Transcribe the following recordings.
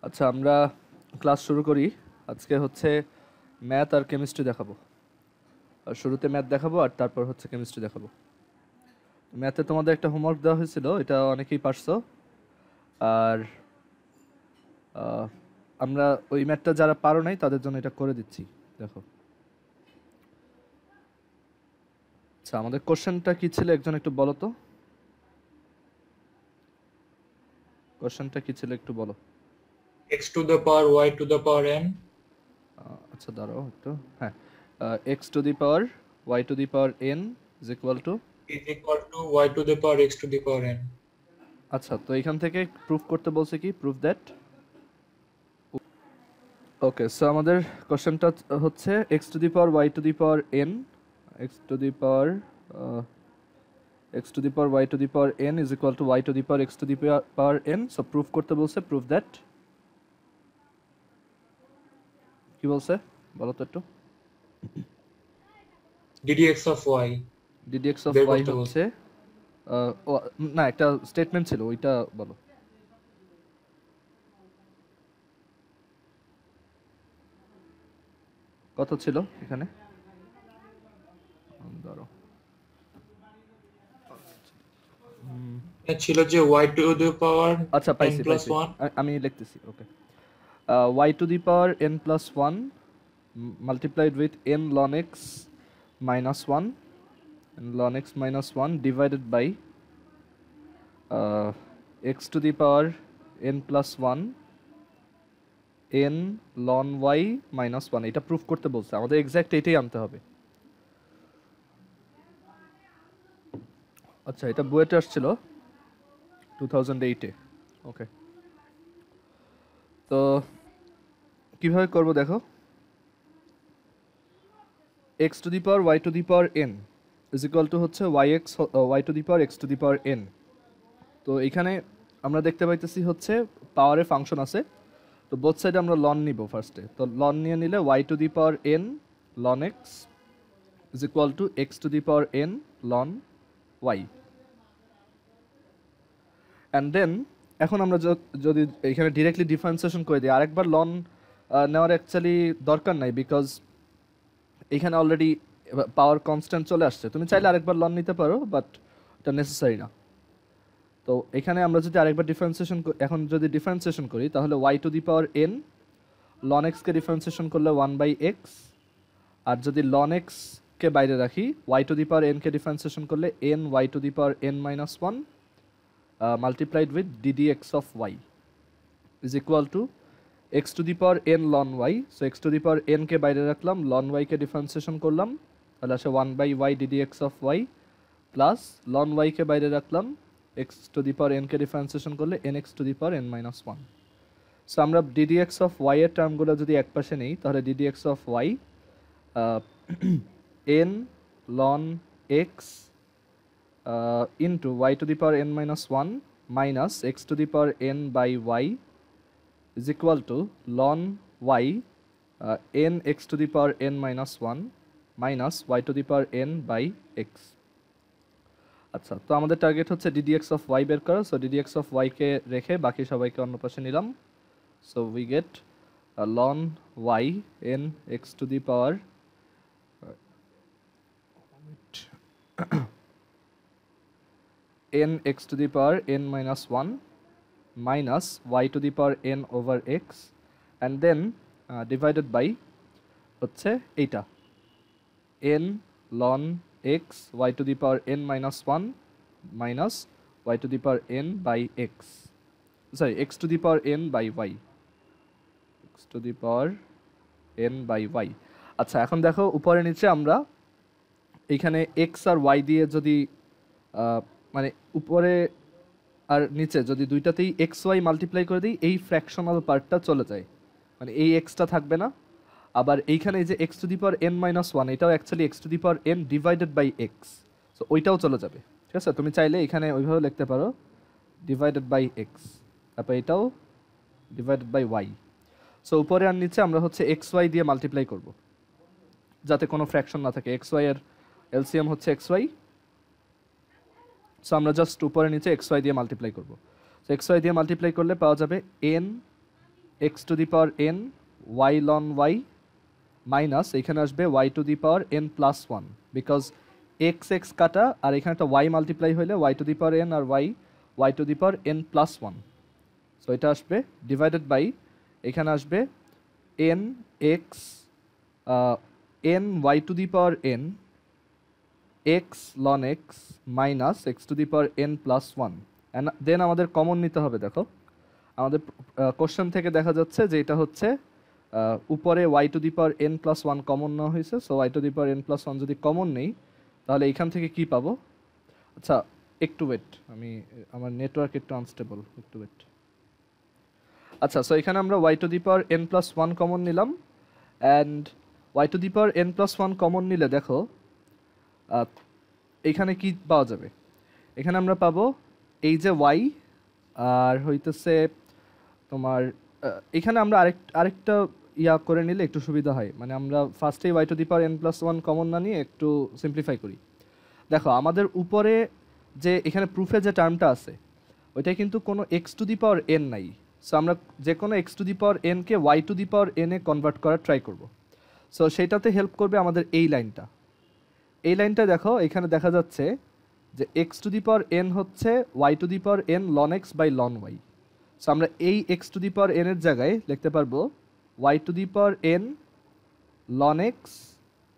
আচ্ছা, আমরা ক্লাস শুরু করি। আজকে হচ্ছে ম্যাথ আর কেমিস্ট্রি দেখাবো। আর শুরুতে ম্যাথ দেখাবো আর তারপর হচ্ছে কেমিস্ট্রি দেখাবো। ম্যাথে তোমাদের একটা হোমওয়ার্ক দেওয়া হয়েছিল, এটা অনেকেই পারছো। আর আহ, আমরা ওই ম্যাথটা যারা পারো নাই তাদের জন্য এটা করে দিচ্ছি। দেখো, আচ্ছা আমাদের কোশ্চেনটা কি ছিল একজন একটু বলো তো। কোশ্চেনটা কি ছিল একটু বলো। x to the power y to the power n আচ্ছা দাঁড়াও একটু। হ্যাঁ, x to the power y to the power n is equal to. is equal to y to the power x to the power n. আচ্ছা, তো এখান থেকে proof করতে বলছে কি, প্রুফ দ্যাট। ওকে, সো আমাদের কোশ্চেনটা হচ্ছে x to the power y to the power n, x to the power x to the power y to the power n is equal to y to the power x to the power n. So proof করতে বলছে, proof that. কি বলছে বলো তো একটু। ddx of y ddx of বের Y করতে বলছে। হচ্ছে না, একটা স্টেটমেন্ট ছিল, ওইটা বলো। কত ছিল এখানে, ধরো। ছিল যে y to the power আচ্ছা n পাইছি plus পাইছি, 1 আমি লিখতেছি। Okay, Y to the power N plus one multiplied with n ln x minus 1, and ln x minus 1 divided by x to the power n plus 1 n ln y minus 1। এটা proof করতে বলছে, আমাদের exact এটাই আনতে হবে। আচ্ছা, এটা বুয়েটে আসছিল 2008-এ। ওকে, তো কিভাবে করব দেখো। x to the power y to the power n is equal to হচ্ছে yx y to the power x to the power n। তো এখানে আমরা দেখতে পাইতেছি হচ্ছে পাওয়ারে ফাংশন আছে, তো বোথ সাইডে আমরা লন নিব ফার্স্টে। তো লন নিয়ে নিলে y to the power n ln x is equal to x to the power n ln y। And then এখন আমরা যদি এখানে ডিরেক্টলি ডিফারেন্সিয়েশন করে দিই, আরেকবার লন নেওয়ার অ্যাকচুয়ালি দরকার নাই, বিকজ এখানে অলরেডি পাওয়ার কনস্ট্যান্ট চলে আসছে। তুমি চাইলে আরেকবার লন নিতে পারো, বাট এটা নেসেসারি না। তো এখানে আমরা যদি আরেকবার ডিফারেন্সিয়েশন এখন যদি ডিফারেন্সিয়েশন করি, তাহলে y to the power n ln x K differentiation করলে 1/x, আর যদি ln x কে বাইরে রাখি, y to the power n K differentiation করলে n y to the power n minus 1 multiplied with ddx of y is equal to x to the power n ln y। so x to the power n কে বাইরে রাখলাম, ln y কে differentiation করলাম, তাহলে আসে 1/y ddx of y plus ln y কে বাইরে রাখলাম, x to the power n K differentiation করলে nx to the power n minus 1। So আমরা ddx of y এর টার্মগুলো যদি এক পাশে নেই, তাহলে ddx of y n ln x into y to the power n minus 1 minus x to the power n by y is equal to ln y n x to the power n minus 1 minus y to the power n by x। আচ্ছা, তো আমাদের target হচ্ছে ddx of y বের করা। So ddx of y কে রেখে বাকি সবাইকে অন্য পাশে নিলাম। So we get ln y n x to the power n x to the power n minus 1 minus y to the power n over x, and then divided by হচ্ছে এইটা n ln x y to the power n minus 1 minus y to the power n by x, sorry x to the power n by y, x to the power n by y। আচ্ছা, এখন দেখো উপরে নিচে আমরা এইখানে x আর y দিয়ে যদি মানে উপরে আর নিচে যদি দুইটাতেই এক্স ওয়াই মাল্টিপ্লাই করে দিই, এই ফ্র্যাকশনাল পার্টটা চলে যায়, মানে এই এক্সটা থাকবে না। আবার এইখানে এই যে X to the power N minus one, এটাও actually X to the power N divided by X, so ওইটাও চলে যাবে। ঠিক আছে, তুমি চাইলে এখানে ওইভাবে লিখতে পারো ডিভাইডেড বাই এক্স, তারপর এটাও ডিভাইডেড বাই ওয়াই। সো উপরে আর নিচে আমরা হচ্ছে এক্স ওয়াই দিয়ে মাল্টিপ্লাই করব, যাতে কোনো ফ্র্যাকশন না থাকে। এক্স ওয়াই এর এলসিএম হচ্ছে এক্স ওয়াই, সো আমরা জাস্ট উপরে নিচে এক্স ওয়াই দিয়ে মাল্টিপ্লাই করবো। সো এক্স ওয়াই দিয়ে মাল্টিপ্লাই করলে পাওয়া যাবে n x to the power n y ln y minus এখানে আসবে y to the power n plus 1 because x x কাটা আর এখানে একটা y মাল্টিপ্লাই হলে y to the power n আর y to the power n plus 1, so এটা আসবে ডিভাইডেড বাই এখানে আসবে n x n y to the power n x ln x minus x to the power n plus 1 and then আমাদের common নিতে হবে। দেখো আমাদের কোশ্চেন থেকে দেখা যাচ্ছে যে এটা হচ্ছে উপরে y to the power n plus 1 common নেওয়া হয়েছে, so y to the power n plus 1 যদি কমন নেই তাহলে এখান থেকে কি পাবো? আচ্ছা একটু ওয়েট, আমার নেটওয়ার্ক একটু আনস্টেবল, একটু ওয়েট। আচ্ছা সো এখানে আমরা y to the power n plus 1 common নিলাম and y to the power n plus 1 common নিলে দেখো এখানে কি পাওয়া যাবে? এখানে আমরা পাবো এই যে y আর হইতেছে তোমার এখানে আমরা আরেকটা ইয়া করে নিলে একটু সুবিধা হয়, মানে আমরা ফার্স্টেই y to the power n plus 1 common না নিয়ে একটু সিম্পলিফাই করি। দেখো আমাদের উপরে যে এখানে প্রুফে যে টার্মটা আছে ওইটা কিন্তু কোনো x to the power n নাই, সো আমরা যে কোনো x to the power n K y to the power n A convert করার ট্রাই করব। সো সেটাতে হেল্প করবে আমাদের এই লাইনটা। এই লাইনটা দেখো এখানে দেখা যাচ্ছে যে x to the power n হচ্ছে y to the power n ln x by ln y, so আমরা এই x to the power n এর জায়গায় লিখতে পারবো y to the power n ln x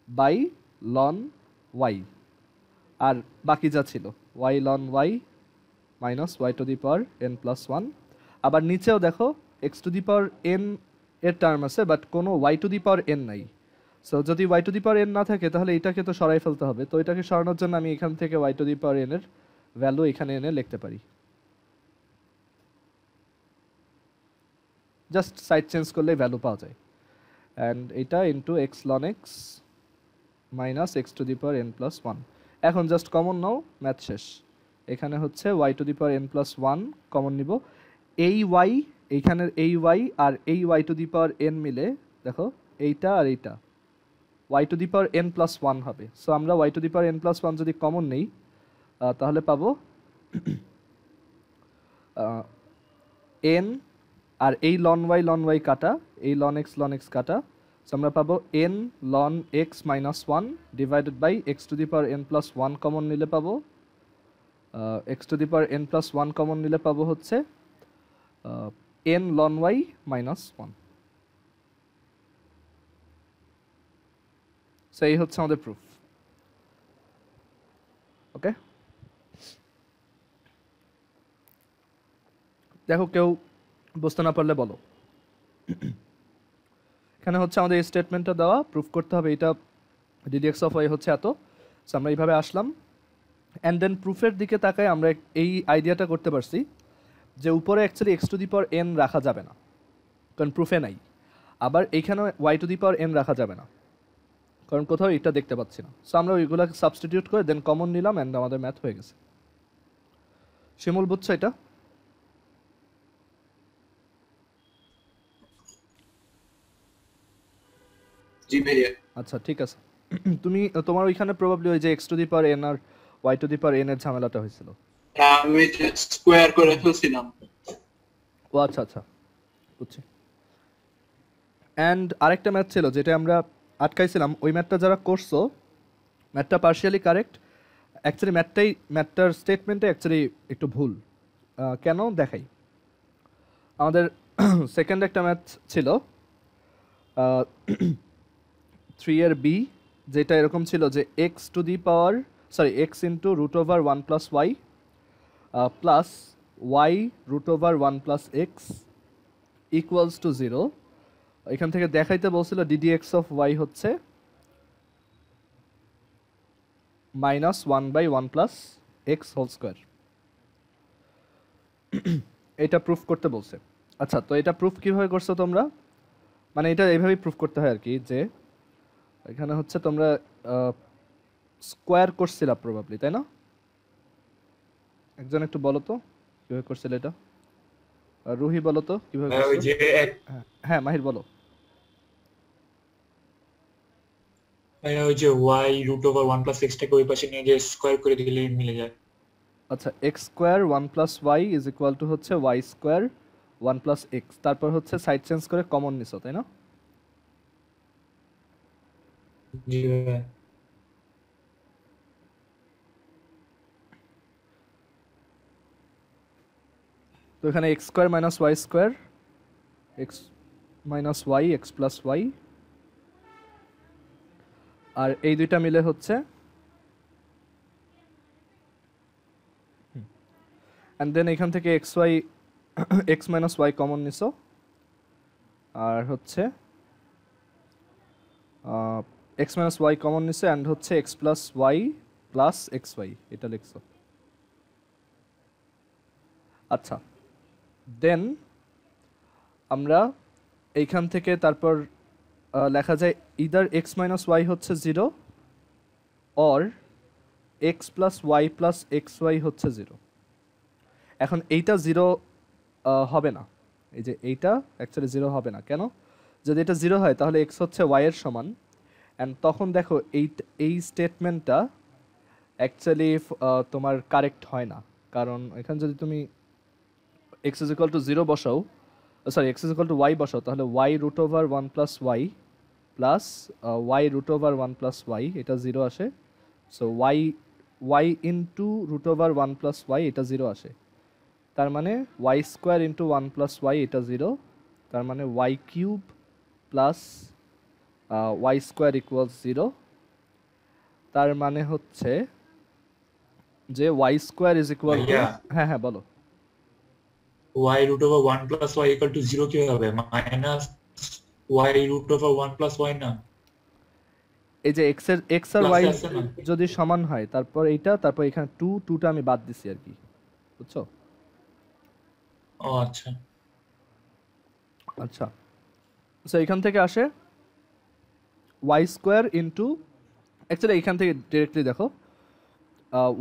by ln y, আর বাকি যা ছিল y ln y minus y to the power n plus 1। আবার নিচেও দেখো x to the power n এর টার্ম আছে বাট কোনো y to the power n নাই, সো যদি y to the power n না থাকে তাহলে এটাকে তো সরাই ফেলতে হবে, তো এটাকে সরানোর জন্য আমি এখান থেকে y to the power n এর ভ্যালু এখানে এনে লিখতে পারি, জাস্ট সাইড চেঞ্জ করলে ভ্যালু পাওয়া যায়। অ্যান্ড এটা into x ln x minus x to the power n plus 1। এখন জাস্ট কমন নাও, ম্যাথ শেষ। এখানে হচ্ছে y to the power n plus 1 common নিব, এই y এইখানের এই y আর এই y to the power n মিলে দেখো এইটা আর এইটা y to the power n plus 1 হবে, সো আমরা y to the power n plus 1 যদি কমন নেই তাহলে পাবো n আর এই ln y কাটা এই ln x কাটা, সো আমরা পাবো n ln x minus 1 divided by x to the power n plus 1 common নিলে পাবো x to the power n plus 1 common নিলে পাবো হচ্ছে n ln y minus 1। So এই হচ্ছে আমাদের প্রুফ। ওকে, দেখো কেউ বুঝতে না পারলে বলো। এখানে হচ্ছে আমাদের এই স্টেটমেন্টটা দেওয়া, প্রুফ করতে হবে এটা ddx অফ y হচ্ছে এত, সো আমরা এইভাবে আসলাম অ্যান্ড দেন প্রুফের দিকে তাকায় আমরা এই আইডিয়াটা করতে পারছি যে উপরে actually x to the power n রাখা যাবে না কারণ প্রুফে নাই, আবার এইখানে y to the power n রাখা যাবে না কারণ কোথাও এটা দেখতে পাচ্ছি না, সো আমরা ওইগুলোকে সাবস্টিটিউট করে দেন কমন নিলাম অ্যান্ড আমাদের ম্যাথ হয়ে গেছে। শিমুল বুঝছো এটা? জি ভাইয়া। আচ্ছা ঠিক আছে। তুমি তোমার ওইখানে প্রবাবলি ওই যে x to the power n আর y to the power n এর ঝামেলাটা হয়েছিল। আমি স্কোয়ার করে ফেলছিলাম। ও আচ্ছা আচ্ছা বুঝছি। অ্যান্ড আরেকটা ম্যাথ ছিল যেটা আমরা আটকাইছিলাম, ওই ম্যাথটা যারা করছো ম্যাথটা পার্শিয়ালি কারেক্ট, অ্যাকচুয়ালি ম্যাথটার স্টেটমেন্টে অ্যাকচুয়ালি একটু ভুল। কেন দেখাই, আমাদের সেকেন্ড একটা ম্যাথ ছিল 3 এর বি, যেটা এরকম ছিল যে x to the power x into root over 1 plus Y plus y root over 1 plus x equals to 0। এখান থেকে দেখাইতে বলছিল ddx অফ y হচ্ছে minus 1 by 1 plus x whole square. এটা প্রুফ করতে বলছে। আচ্ছা তো এটা প্রুফ কিভাবে করছো তোমরা? মানে এটা এইভাবেই প্রুফ করতে হয় আর কি, যে এখানে হচ্ছে তোমরা স্কোয়ার করছিলা প্রবাবলি, তাই না? একজন একটু বলো তো কিভাবে করছিল এটা, রুহি বলো তো কিভাবে করছো? হ্যাঁ মাহির বলো। ওই যে y root over 1 plus x টাকে ওই পাশে নিয়ে যে স্কয়ার করে দিলে মিলে যায়। আচ্ছা x square 1 plus y is equal to হচ্ছে y স্কোয়ার 1 প্লাস এক্স, তারপর হচ্ছে সাইড চেঞ্জ করে কমন নিছো, তাই না? জি ভাইয়া। তো এখানে X square minus Y square, X minus Y, X plus Y, আর এই দুইটা মিলে হচ্ছে অ্যান্ড দেন এখান থেকে X Y X minus Y common নিছো, আর হচ্ছে এক্স মাইনাস ওয়াই কমন নিছে অ্যান্ড হচ্ছে X plus Y plus x Y, এটা লিখছো। আচ্ছা, দেন আমরা এইখান থেকে তারপর লেখা যায় ইদার এক্স মাইনাস ওয়াই হচ্ছে 0 or x plus Y plus x y হচ্ছে 0। এখন এইটা 0 হবে না, এই যে এইটা অ্যাকচুয়ালি 0 হবে না। কেন? যদি এটা 0 হয় তাহলে এক্স হচ্ছে ওয়াই এর সমান, অ্যান্ড তখন দেখো এই স্টেটমেন্টটা অ্যাকচুয়ালি তোমার কারেক্ট হয় না, কারণ এখানে যদি তুমি এক্স ইজ ইকুয়াল টু 0 বসাও, sorry x is equal to y বসাও, তাহলে y root over 1 plus Y plus y root over 1 plus y, এটা 0 আসে। So y into root over 1 plus y, এটা 0 আসে। তার মানে y square into 1 plus y, এটা 0। তার মানে y cube plus y square equals 0। তার মানে হচ্ছে যে y square is equal to, ভাইয়া হ্যাঁ হ্যাঁ বলো। y root over 1 plus y equal to 0 কি হবে? Minus y root over 1 plus y না, এই যে এক্স আর প্লাসে ওয়াই আছে না? যদি সমান হয়, তারপর এইটা, তারপর এখানে টুটা আমি বাদ দিছি আর কি, বুঝছো? ও আচ্ছা। আচ্ছা, সো এখান থেকে আসে ওয়াই স্কোয়ার ইন্টু, অ্যাকচুয়ালি এখান থেকে ডিরেক্টলি দেখো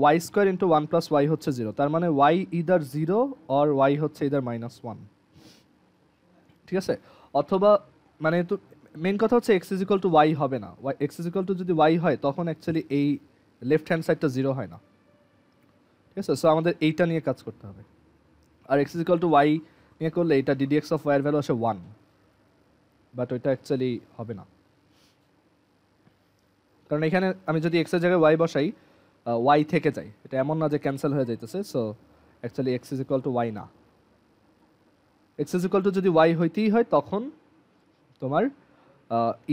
y square into 1 plus y হচ্ছে 0। তার মানে ওয়াই ইদার 0 অর ওয়াই হচ্ছে ইদার -1, ঠিক আছে? অথবা মানে তো মেইন কথা হচ্ছে x is equal to y হবে না। এক্স ইজ ইকুয়াল টু যদি ওয়াই হয় তখন অ্যাকচুয়ালি এই লেফট হ্যান্ড সাইডটা 0 হয় না, ঠিক আছে? সো আমাদের এইটা নিয়ে কাজ করতে হবে। আর X is equal to Y নিয়ে করলে এটা ডিডিএক্স অফ ওয়াই এর ভ্যালু আসে 1, বাট ওইটা অ্যাকচুয়ালি হবে না, কারণ এখানে আমি যদি এক্স এর জায়গায় ওয়াই বসাই, ওয়াই থেকে যায়, এটা এমন না যে ক্যান্সেল হয়ে যাইতেছে। So actually x is equal to y না। এক্স ইজ ইকুয়াল টু যদি ওয়াই হইতেই হয় তখন তোমার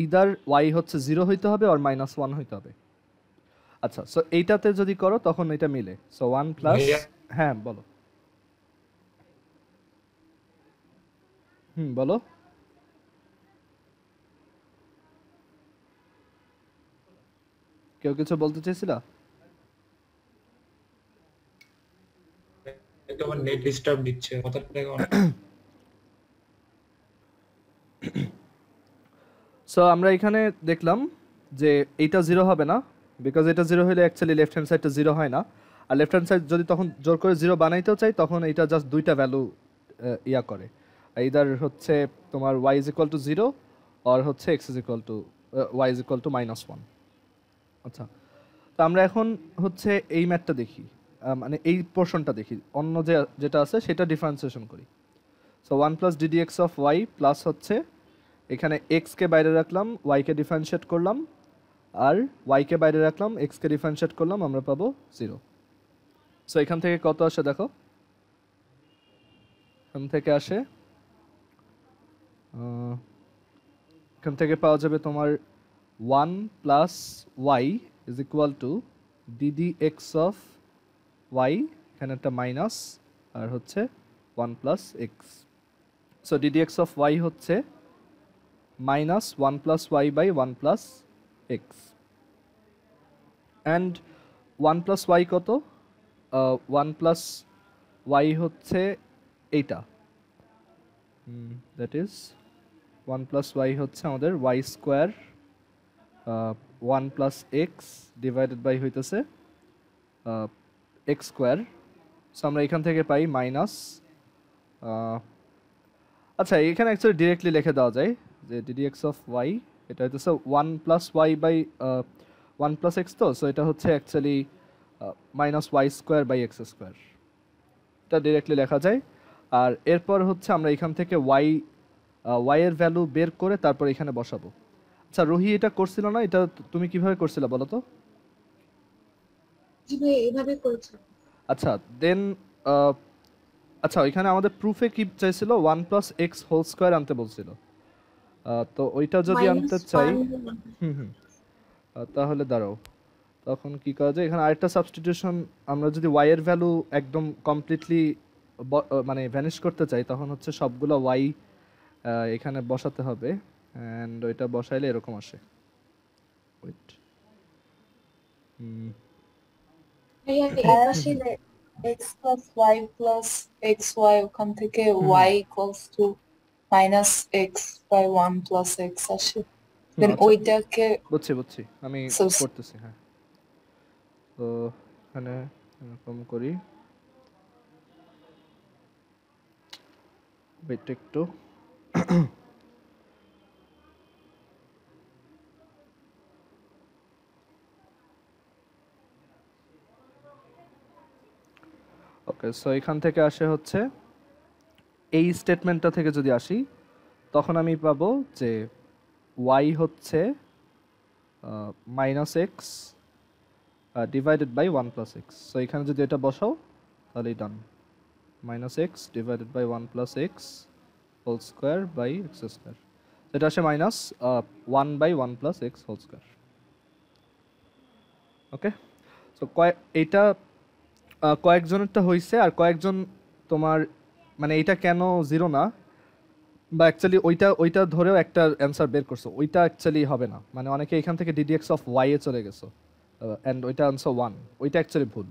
ইদার ওয়াই হচ্ছে 0 হইতে হবে আর -1 হইতে হবে। আচ্ছা, সো এইটাতে যদি করো তখন এটা মিলে। সো 1 প্লাস, ভাইয়া হ্যাঁ বলো, বলো। কেউ কিছু বলতে চাইছিলা? একটু আমার নেট ডিস্টার্ব দিচ্ছে, কথাটা কেমন? সো আমরা এখানে দেখলাম যে এইটা 0 হবে না, বিকজ এটা 0 হলে অ্যাকচুয়ালি লেফট হ্যান্ড সাইডটা 0 হয় না। আর লেফট হ্যান্ড সাইড যদি তখন জোর করে 0 বানাইতেও চাই তখন এটা জাস্ট দুইটা ভ্যালু ইয়া করে, ইদার হচ্ছে তোমার y ইজ ইকুয়াল টু 0 আর হচ্ছে x is equal two y is equal to -1। আচ্ছা, তো আমরা এখন হচ্ছে এই ম্যাথটা দেখি, মানে এই পোর্শনটা দেখি, অন্য যেটা আছে সেটা ডিফারেন্সিয়েশন করি। So 1 plus d d x of y plus হচ্ছে এখানে এক্সকে বাইরে রাখলাম, ওয়াইকে ডিফারেন্সিয়েট করলাম, আর ওয়াইকে বাইরে রাখলাম, এক্সকে ডিফারেন্সিয়েট করলাম, আমরা পাবো 0। সো এখান থেকে কত আসে দেখো, এখান থেকে আসে এখান থেকে পাওয়া যাবে তোমার 1 plus y is equal to d d x of y, এখানে একটা মাইনাস, আর হচ্ছে 1 plus x. So d d x of y হচ্ছে minus 1 plus y by 1 plus x, and 1 plus y কত? 1 plus y হচ্ছে এইটা, that is 1 plus y হচ্ছে আমাদের y square 1 plus x divided by হইতেছে x square। সো আমরা এখান থেকে পাই মাইনাস, আচ্ছা এখানে অ্যাকচুয়ালি ডিরেক্টলি লিখে দেওয়া যায় যে ডিডিএক্স অফ ওয়াই, এটা হচ্ছে 1 plus y by 1 plus x, তো সো এটা হচ্ছে actually minus Y square by x square, এটা ডিরেক্টলি লেখা যায়। আর এরপর হচ্ছে আমরা এখান থেকে y এর ভ্যালু বের করে তারপর এখানে বসাবো। আচ্ছা রোহি এটা করছিল না, এটা তুমি কিভাবে করছিলে বলো তো? জি ভাই এভাবে করেছি। আচ্ছা দেন আচ্ছা ওইখানে আমাদের প্রুফে কি চাইছিল 1 প্লাস এক্স হোল স্কোয়ার আনতে বলছিল। তো ওইটা যদি আনতে চাই তাহলে দাঁড়াও, তখন কি করা যায়, এখানে আরেকটা সাবস্টিটিউশন, আমরা যদি y এর ভ্যালু একদম কমপ্লিটলি মানে ভ্যানিশ করতে চাই তখন হচ্ছে সবগুলো y এখানে বসাতে হবে, অ্যান্ড ওইটা বসাইলে এরকম আসে। ওয়েট ভাইয়া এই পাশে x plus y plus xy ওখান থেকে y equals to minus x by 1 plus x আসে, দেন ওইটাকে বুঝছি আমি করতেছি। হ্যাঁ তো এখানে এরকম করি, ওয়েট একটু। ওকে সো এখান থেকে আসে হচ্ছে এই স্টেটমেন্টটা থেকে যদি আসি তখন আমি পাবো যে y হচ্ছে minus X divided by 1 plus x. So এখানে যদি এটা বসাও তাহলেই done, minus X divided by 1 plus x whole square by x square, এটা আসে minus 1 by 1 plus x whole square. Okay so এইটা কয়েকজনেরটা হয়েছে, আর কয়েকজন তোমার মানে এইটা কেন জিরো না, বা অ্যাকচুয়ালি ওইটা ধরেও একটা অ্যান্সার বের করছো, ওইটা অ্যাকচুয়ালি হবে না, মানে অনেকে এখান থেকে ডিডিএক্স অফ ওয়াই এ চলে গেছো অ্যান্ড ওইটা আনসার 1, ওইটা অ্যাকচুয়ালি ভুল।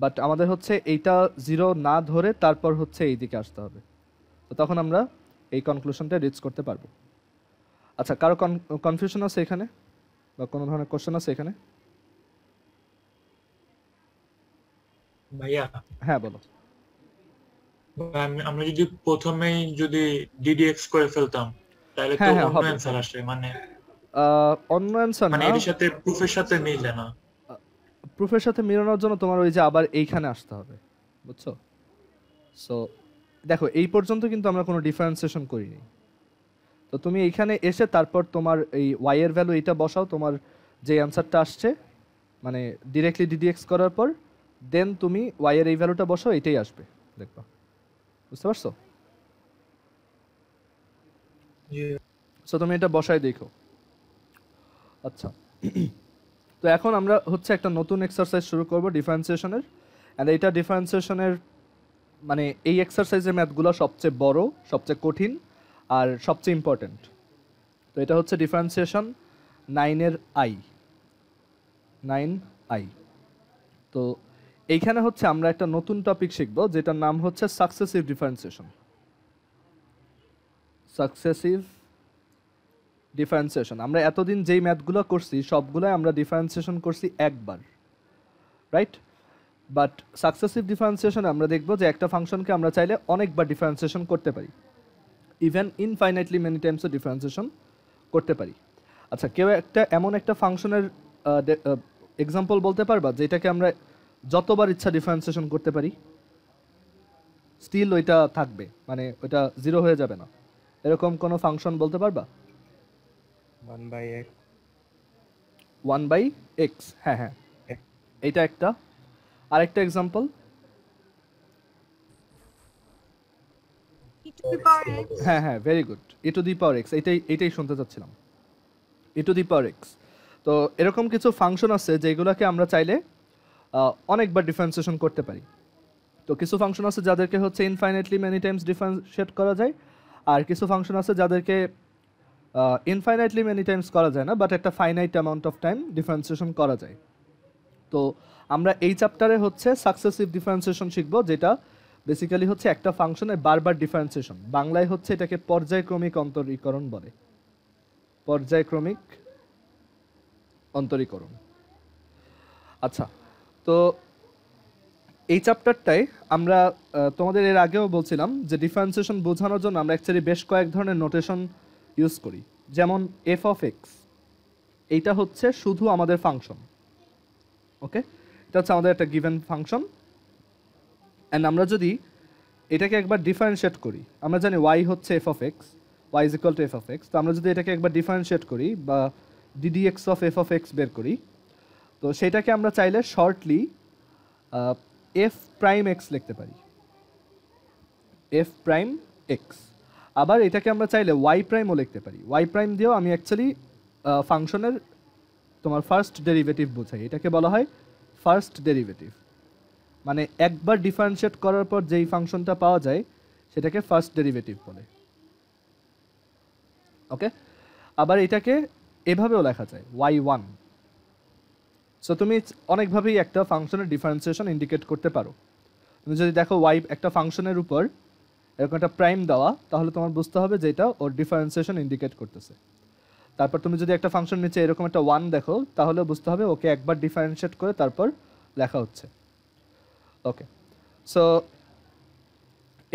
বাট আমাদের হচ্ছে এইটা জিরো না ধরে তারপর হচ্ছে এই দিকে আসতে হবে, তো তখন আমরা এই কনক্লুশনটা রিচ করতে পারবো। আচ্ছা কারো কনফিউশন আছে এখানে বা কোনো ধরনের কোশ্চেন আছে এখানে? ভাইয়া হ্যাঁ বলো। আমরা যদি প্রথমেই যদি ডিডিএক্স করে ফেলতাম তাহলে তো অন্য অ্যানসার আসে, মানে অন্য অ্যানসার মানে না, এর সাথে প্রুফের সাথে মিলে না। প্রুফের সাথে মিলানোর জন্য তোমার ওই যে আবার এইখানে আসতে হবে, বুঝছো? সো দেখো এই পর্যন্ত কিন্তু আমরা কোনো ডিফারেন্সিয়েশন করিনি, তো তুমি এইখানে এসে তারপর তোমার এই y এর ভ্যালু এইটা বসাও, তোমার যে অ্যানসারটা আসছে মানে ডিরেক্টলি ডিডিএক্স করার পর দেন তুমি y এর এই ভ্যালুটা বসাও, এটাই আসবে, দেখবা। বুঝতে পারছো? সো তুমি এটা বসাই দেখো। আচ্ছা তো এখন আমরা হচ্ছে একটা নতুন এক্সারসাইজ শুরু করব ডিফারেন্সিয়েশনের, অ্যান্ড এইটা ডিফারেন্সিয়েশনের মানে এই এক্সারসাইজের ম্যাথগুলো সবচেয়ে বড়, সবচেয়ে কঠিন আর সবচেয়ে ইম্পর্টেন্ট। তো এটা হচ্ছে ডিফারেন্সিয়েশন 9 9i। তো এইখানে হচ্ছে আমরা একটা নতুন টপিক শিখব যেটার নাম হচ্ছে সাকসেসিভ ডিফারেন্সিয়েশন। সাকসেসিভ ডিফারেন্সিয়েশন, আমরা এতদিন যেই ম্যাথগুলো করছি সবগুলোই আমরা ডিফারেন্সিয়েশন করছি একবার, রাইট? বাট সাকসেসিভ ডিফারেন্সিয়েশন আমরা দেখব যে একটা ফাংশনকে আমরা চাইলে অনেকবার ডিফারেন্সিয়েশন করতে পারি, ইভেন ইনফাইনাইটলি মেনি টাইমসও ডিফারেন্সিয়েশন করতে পারি। আচ্ছা কেউ এমন একটা ফাংশনের এক্সাম্পল বলতে পারবা যেটাকে আমরা যতবার ইচ্ছা ডিফারেন্সিয়েশন করতে পারি স্টিল ওইটা থাকবে, মানে ওইটা জিরো হয়ে যাবে না, এরকম কোনো ফাংশন বলতে পারবা? 1 বাই এক্স, হ্যাঁ হ্যাঁ এইটা একটা। আরেকটা এক্সাম্পল, হ্যাঁ হ্যাঁ very good, e two the power x, এইটাই শুনতে চাচ্ছিলাম, e two the power x. তো এরকম কিছু ফাংশন আছে যেগুলোকে আমরা চাইলে অনেকবার ডিফারেন্সিয়েশন করতে পারি। তো কিছু ফাংশন আছে যাদেরকে হচ্ছে ইনফাইনাইটলি মেনি টাইমস ডিফারেন্সিয়েট করা যায়, আর কিছু ফাংশন আছে যাদেরকে ইনফাইনাইটলি মেনি টাইমস করা যায় না, বাট একটা finite amount of time differentiation করা যায়। তো আমরা এই চ্যাপ্টারে হচ্ছে সাকসেসিভ ডিফারেন্সিয়েশন শিখব, যেটা বেসিক্যালি হচ্ছে একটা ফাংশনের বারবার ডিফারেন্সিয়েশন, বাংলায় হচ্ছে এটাকে পর্যায়ক্রমিক অন্তরীকরণ বলে, পর্যায়ক্রমিক অন্তরীকরণ। আচ্ছা তো এই চ্যাপ্টারটায় আমরা তোমাদের এর আগেও বলছিলাম যে ডিফারেন্সিয়েশন বোঝানোর জন্য আমরা অ্যাকচুয়ালি বেশ কয়েক ধরনের নোটেশন ইউজ করি, যেমন এফ অফ এক্স, এইটা হচ্ছে শুধু আমাদের ফাংশন, ওকে? এটা হচ্ছে আমাদের একটা গিভেন ফাংশন, অ্যান্ড আমরা যদি এটাকে একবার ডিফারেন্সিয়েট করি, আমরা জানি y হচ্ছে f of x, y is equal to f of x, তো আমরা যদি এটাকে একবার ডিফারেন্সিয়েট করি বা ddx of f of x বের করি, তো সেটাকে আমরা চাইলে শর্টলি f প্রাইম x লিখতে পারি, f প্রাইম x। আবার এটাকে আমরা চাইলে y প্রাইমও লিখতে পারি, y প্রাইম দিয়েও আমি অ্যাকচুয়ালি ফাংশনের তোমার ফার্স্ট ডেরিভেটিভ বোঝাই, এটাকে বলা হয় ফার্স্ট ডেরিভেটিভ, মানে একবার ডিফারেন্সিয়েট করার পর যেই ফাংশনটা পাওয়া যায় সেটাকে ফার্স্ট ডেরিভেটিভ বলে। ওকে, আবার এটাকে এভাবেও লেখা যায় y1। সো তুমি অনেকভাবেই একটা ফাংশনের ডিফারেন্সিয়েশন ইন্ডিকেট করতে পারো। তুমি যদি দেখো y একটা ফাংশনের উপর এরকম একটা প্রাইম দেওয়া, তাহলে তোমার বুঝতে হবে যে এটা ওর ডিফারেন্সিয়েশন ইন্ডিকেট করতেছে। তারপর তুমি যদি একটা ফাংশন নিচে এরকম একটা 1 দেখো, তাহলে বুঝতে হবে ওকে একবার ডিফারেন্সিয়েট করে তারপর লেখা হচ্ছে। ওকে, সো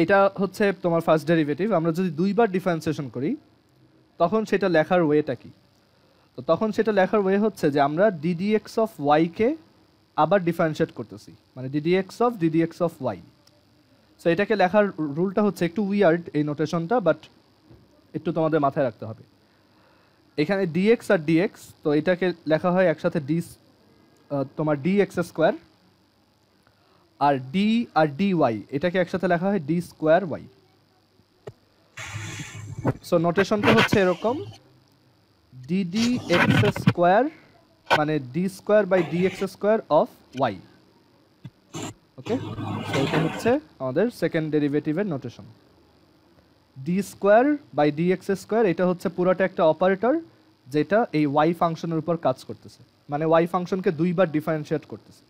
এটা হচ্ছে তোমার ফার্স্ট ডেরিভেটিভ। আমরা যদি দুইবার ডিফারেন্সিয়েশন করি তখন সেটা লেখার ওয়েটা কি? তো তখন সেটা লেখার ওয়ে হচ্ছে যে আমরা ddx অফ y কে আবার ডিফারেন্সিয়েট করতেছি, মানে ddx অফ y। সো এটাকে লেখার রুলটা হচ্ছে একটু উইয়ার্ড এই নোটেশনটা, বাট একটু তোমাদের মাথায় রাখতে হবে। এখানে dx আর dx, তো এটাকে লেখা হয় একসাথে তোমার dx স্কোয়ার, আর d আর dy এটাকে একসাথে লেখা হয় d স্কোয়ার y। সো নোটেশনটা হচ্ছে এরকম, ddx স্কোয়ার মানে d square by dx square of y। Okay, so এটা হচ্ছে আমাদের সেকেন্ড ডেরিভেটিভের notation. d square by dx square এটা হচ্ছে পুরোটা একটা অপারেটর যেটা এই y ফাংশনের উপর কাজ করতেছে, মানে y ফাংশনকে দুইবার ডিফারেন্সিয়েট করতেছে।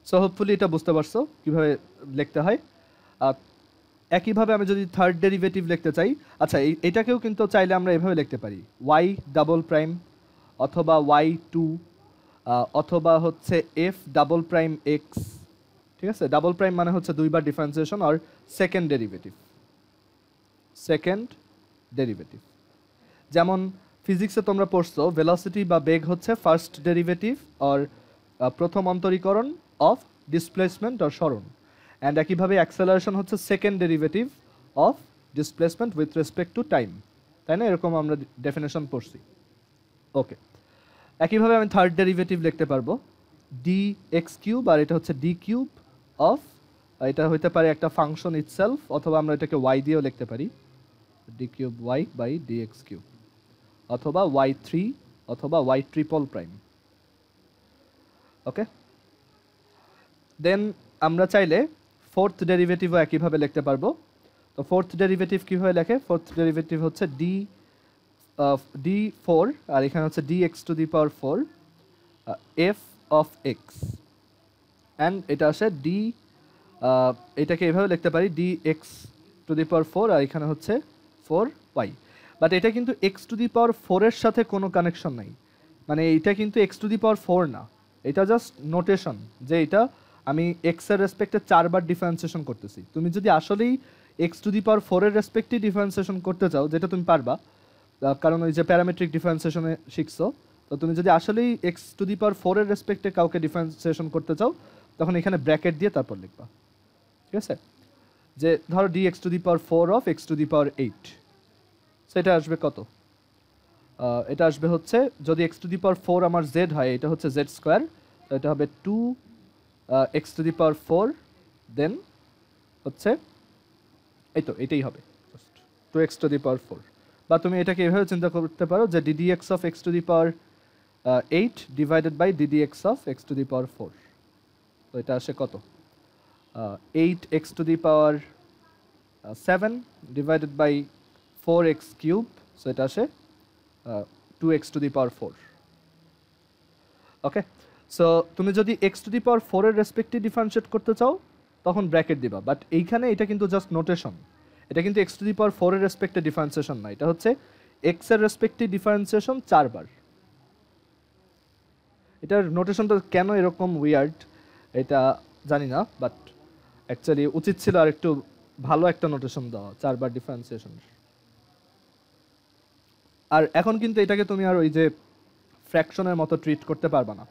সো হোপফুলি এটা বুঝতে পারছো কীভাবে লিখতে হয়। একইভাবে আমি যদি থার্ড ডেরিভেটিভ লিখতে চাই, আচ্ছা এটাকেও কিন্তু চাইলে আমরা এভাবে লিখতে পারি y ডাবল প্রাইম অথবা y2 অথবা হচ্ছে f ডাবল প্রাইম x। ঠিক আছে, ডাবল প্রাইম মানে হচ্ছে দুইবার ডিফারেন্সিয়েশন আর সেকেন্ড ডেরিভেটিভ। যেমন ফিজিক্সে তোমরা পড়ছো ভেলোসিটি বা বেগ হচ্ছে ফার্স্ট ডেরিভেটিভ আর প্রথম অন্তরীকরণ অফ ডিসপ্লেসমেন্ট আর সরণ, অ্যান্ড একইভাবে অ্যাক্সেলারেশন হচ্ছে second derivative of displacement with respect to time, তাই না? এরকম আমরা ডেফিনেশন পড়ছি। ওকে, একইভাবে আমি থার্ড ডেরিভেটিভ লিখতে পারবো dx কিউব, আর এটা হচ্ছে d কিউব অফ, এটা হইতে পারে একটা ফাংশন ইটসেলফ, অথবা আমরা এটাকে y দিয়েও লিখতে পারি d cube y by dx cube, অথবা y3 অথবা y triple prime. Okay, then আমরা চাইলে ফোর্থ ডেরিভেটিভও একইভাবে লিখতে পারবো। তো ফোর্থ ডেরিভেটিভ কীভাবে লেখে? ফোর্থ ডেরিভেটিভ হচ্ছে d4, আর এখানে হচ্ছে dx to the power 4 f of x, and এটা আসে এটাকে এভাবে লিখতে পারি dx টু দি পাওয়ার 4, আর এখানে হচ্ছে 4y। বাট এটা কিন্তু x টু দি পাওয়ার 4 এর সাথে কোনো কানেকশন নাই, মানে এটা কিন্তু x টু দি পাওয়ার 4 না, এটা জাস্ট নোটেশন যে এটা আমি x এর রেসপেক্টে 4 বার ডিফারেন্সিয়েশন করতেছি। তুমি যদি আসলেই x টু দি পাওয়ার 4 এর রেসপেক্টে ডিফারেন্সিয়েশন করতে চাও, যেটা তুমি পারবা কারণ ওই যে প্যারামেট্রিক ডিফারেন্সিয়েশনে শিখছো, তো তুমি যদি আসলেই x টু দি পাওয়ার 4 এর রেসপেক্টে কাউকে ডিফারেন্সিয়েশন করতে চাও, তখন এখানে ব্র্যাকেট দিয়ে তারপর লিখবা। ঠিক আছে, যে ধরো dx to the power 4 of x to the power 8, সেটা আসবে কত? এটা আসবে হচ্ছে, যদি x টু দি পাওয়ার 4 আমার z হয়, এটা হচ্ছে z স্কোয়ার, তো এটা হবে 2 x টু দি পাওয়ার 4, দেন হচ্ছে এই তো এটাই হবে 2x টু দি পাওয়ার 4। বা তুমি এটাকে এভাবে চিন্তা করতে পারো যে ddx of x to the power 8 divided by ddx of x to the power 4, তো এটা আসে কত? 8x to the power 7 divided by 4x cube, so এটা আসে 2x two the power 4। Okay, so তুমি যদি x টু দি পাওয়ার 4 এর রেসপেক্টে differentiate করতে চাও তখন ব্র্যাকেট দিবা, বাট এইখানে এটা কিন্তু জাস্ট নোটেশন, এটা কিন্তু x টু দি পাওয়ার 4 এর রেসপেক্টে ডিফারেন্সিয়েশন না, এটা হচ্ছে x এর রেসপেক্টে ডিফারেন্সিয়েশন 4 বার। এটার নোটেশনটা কেন এরকম উইয়ার্ড এটা জানি না, বাট অ্যাকচুয়ালি উচিত ছিল আর একটু ভালো একটা নোটেশন দেওয়া 4 বার ডিফারেন্সিয়েশন। আর এখন কিন্তু এটাকে তুমি আর ওই যে ফ্র্যাকশনের মতো ট্রিট করতে পারবা না।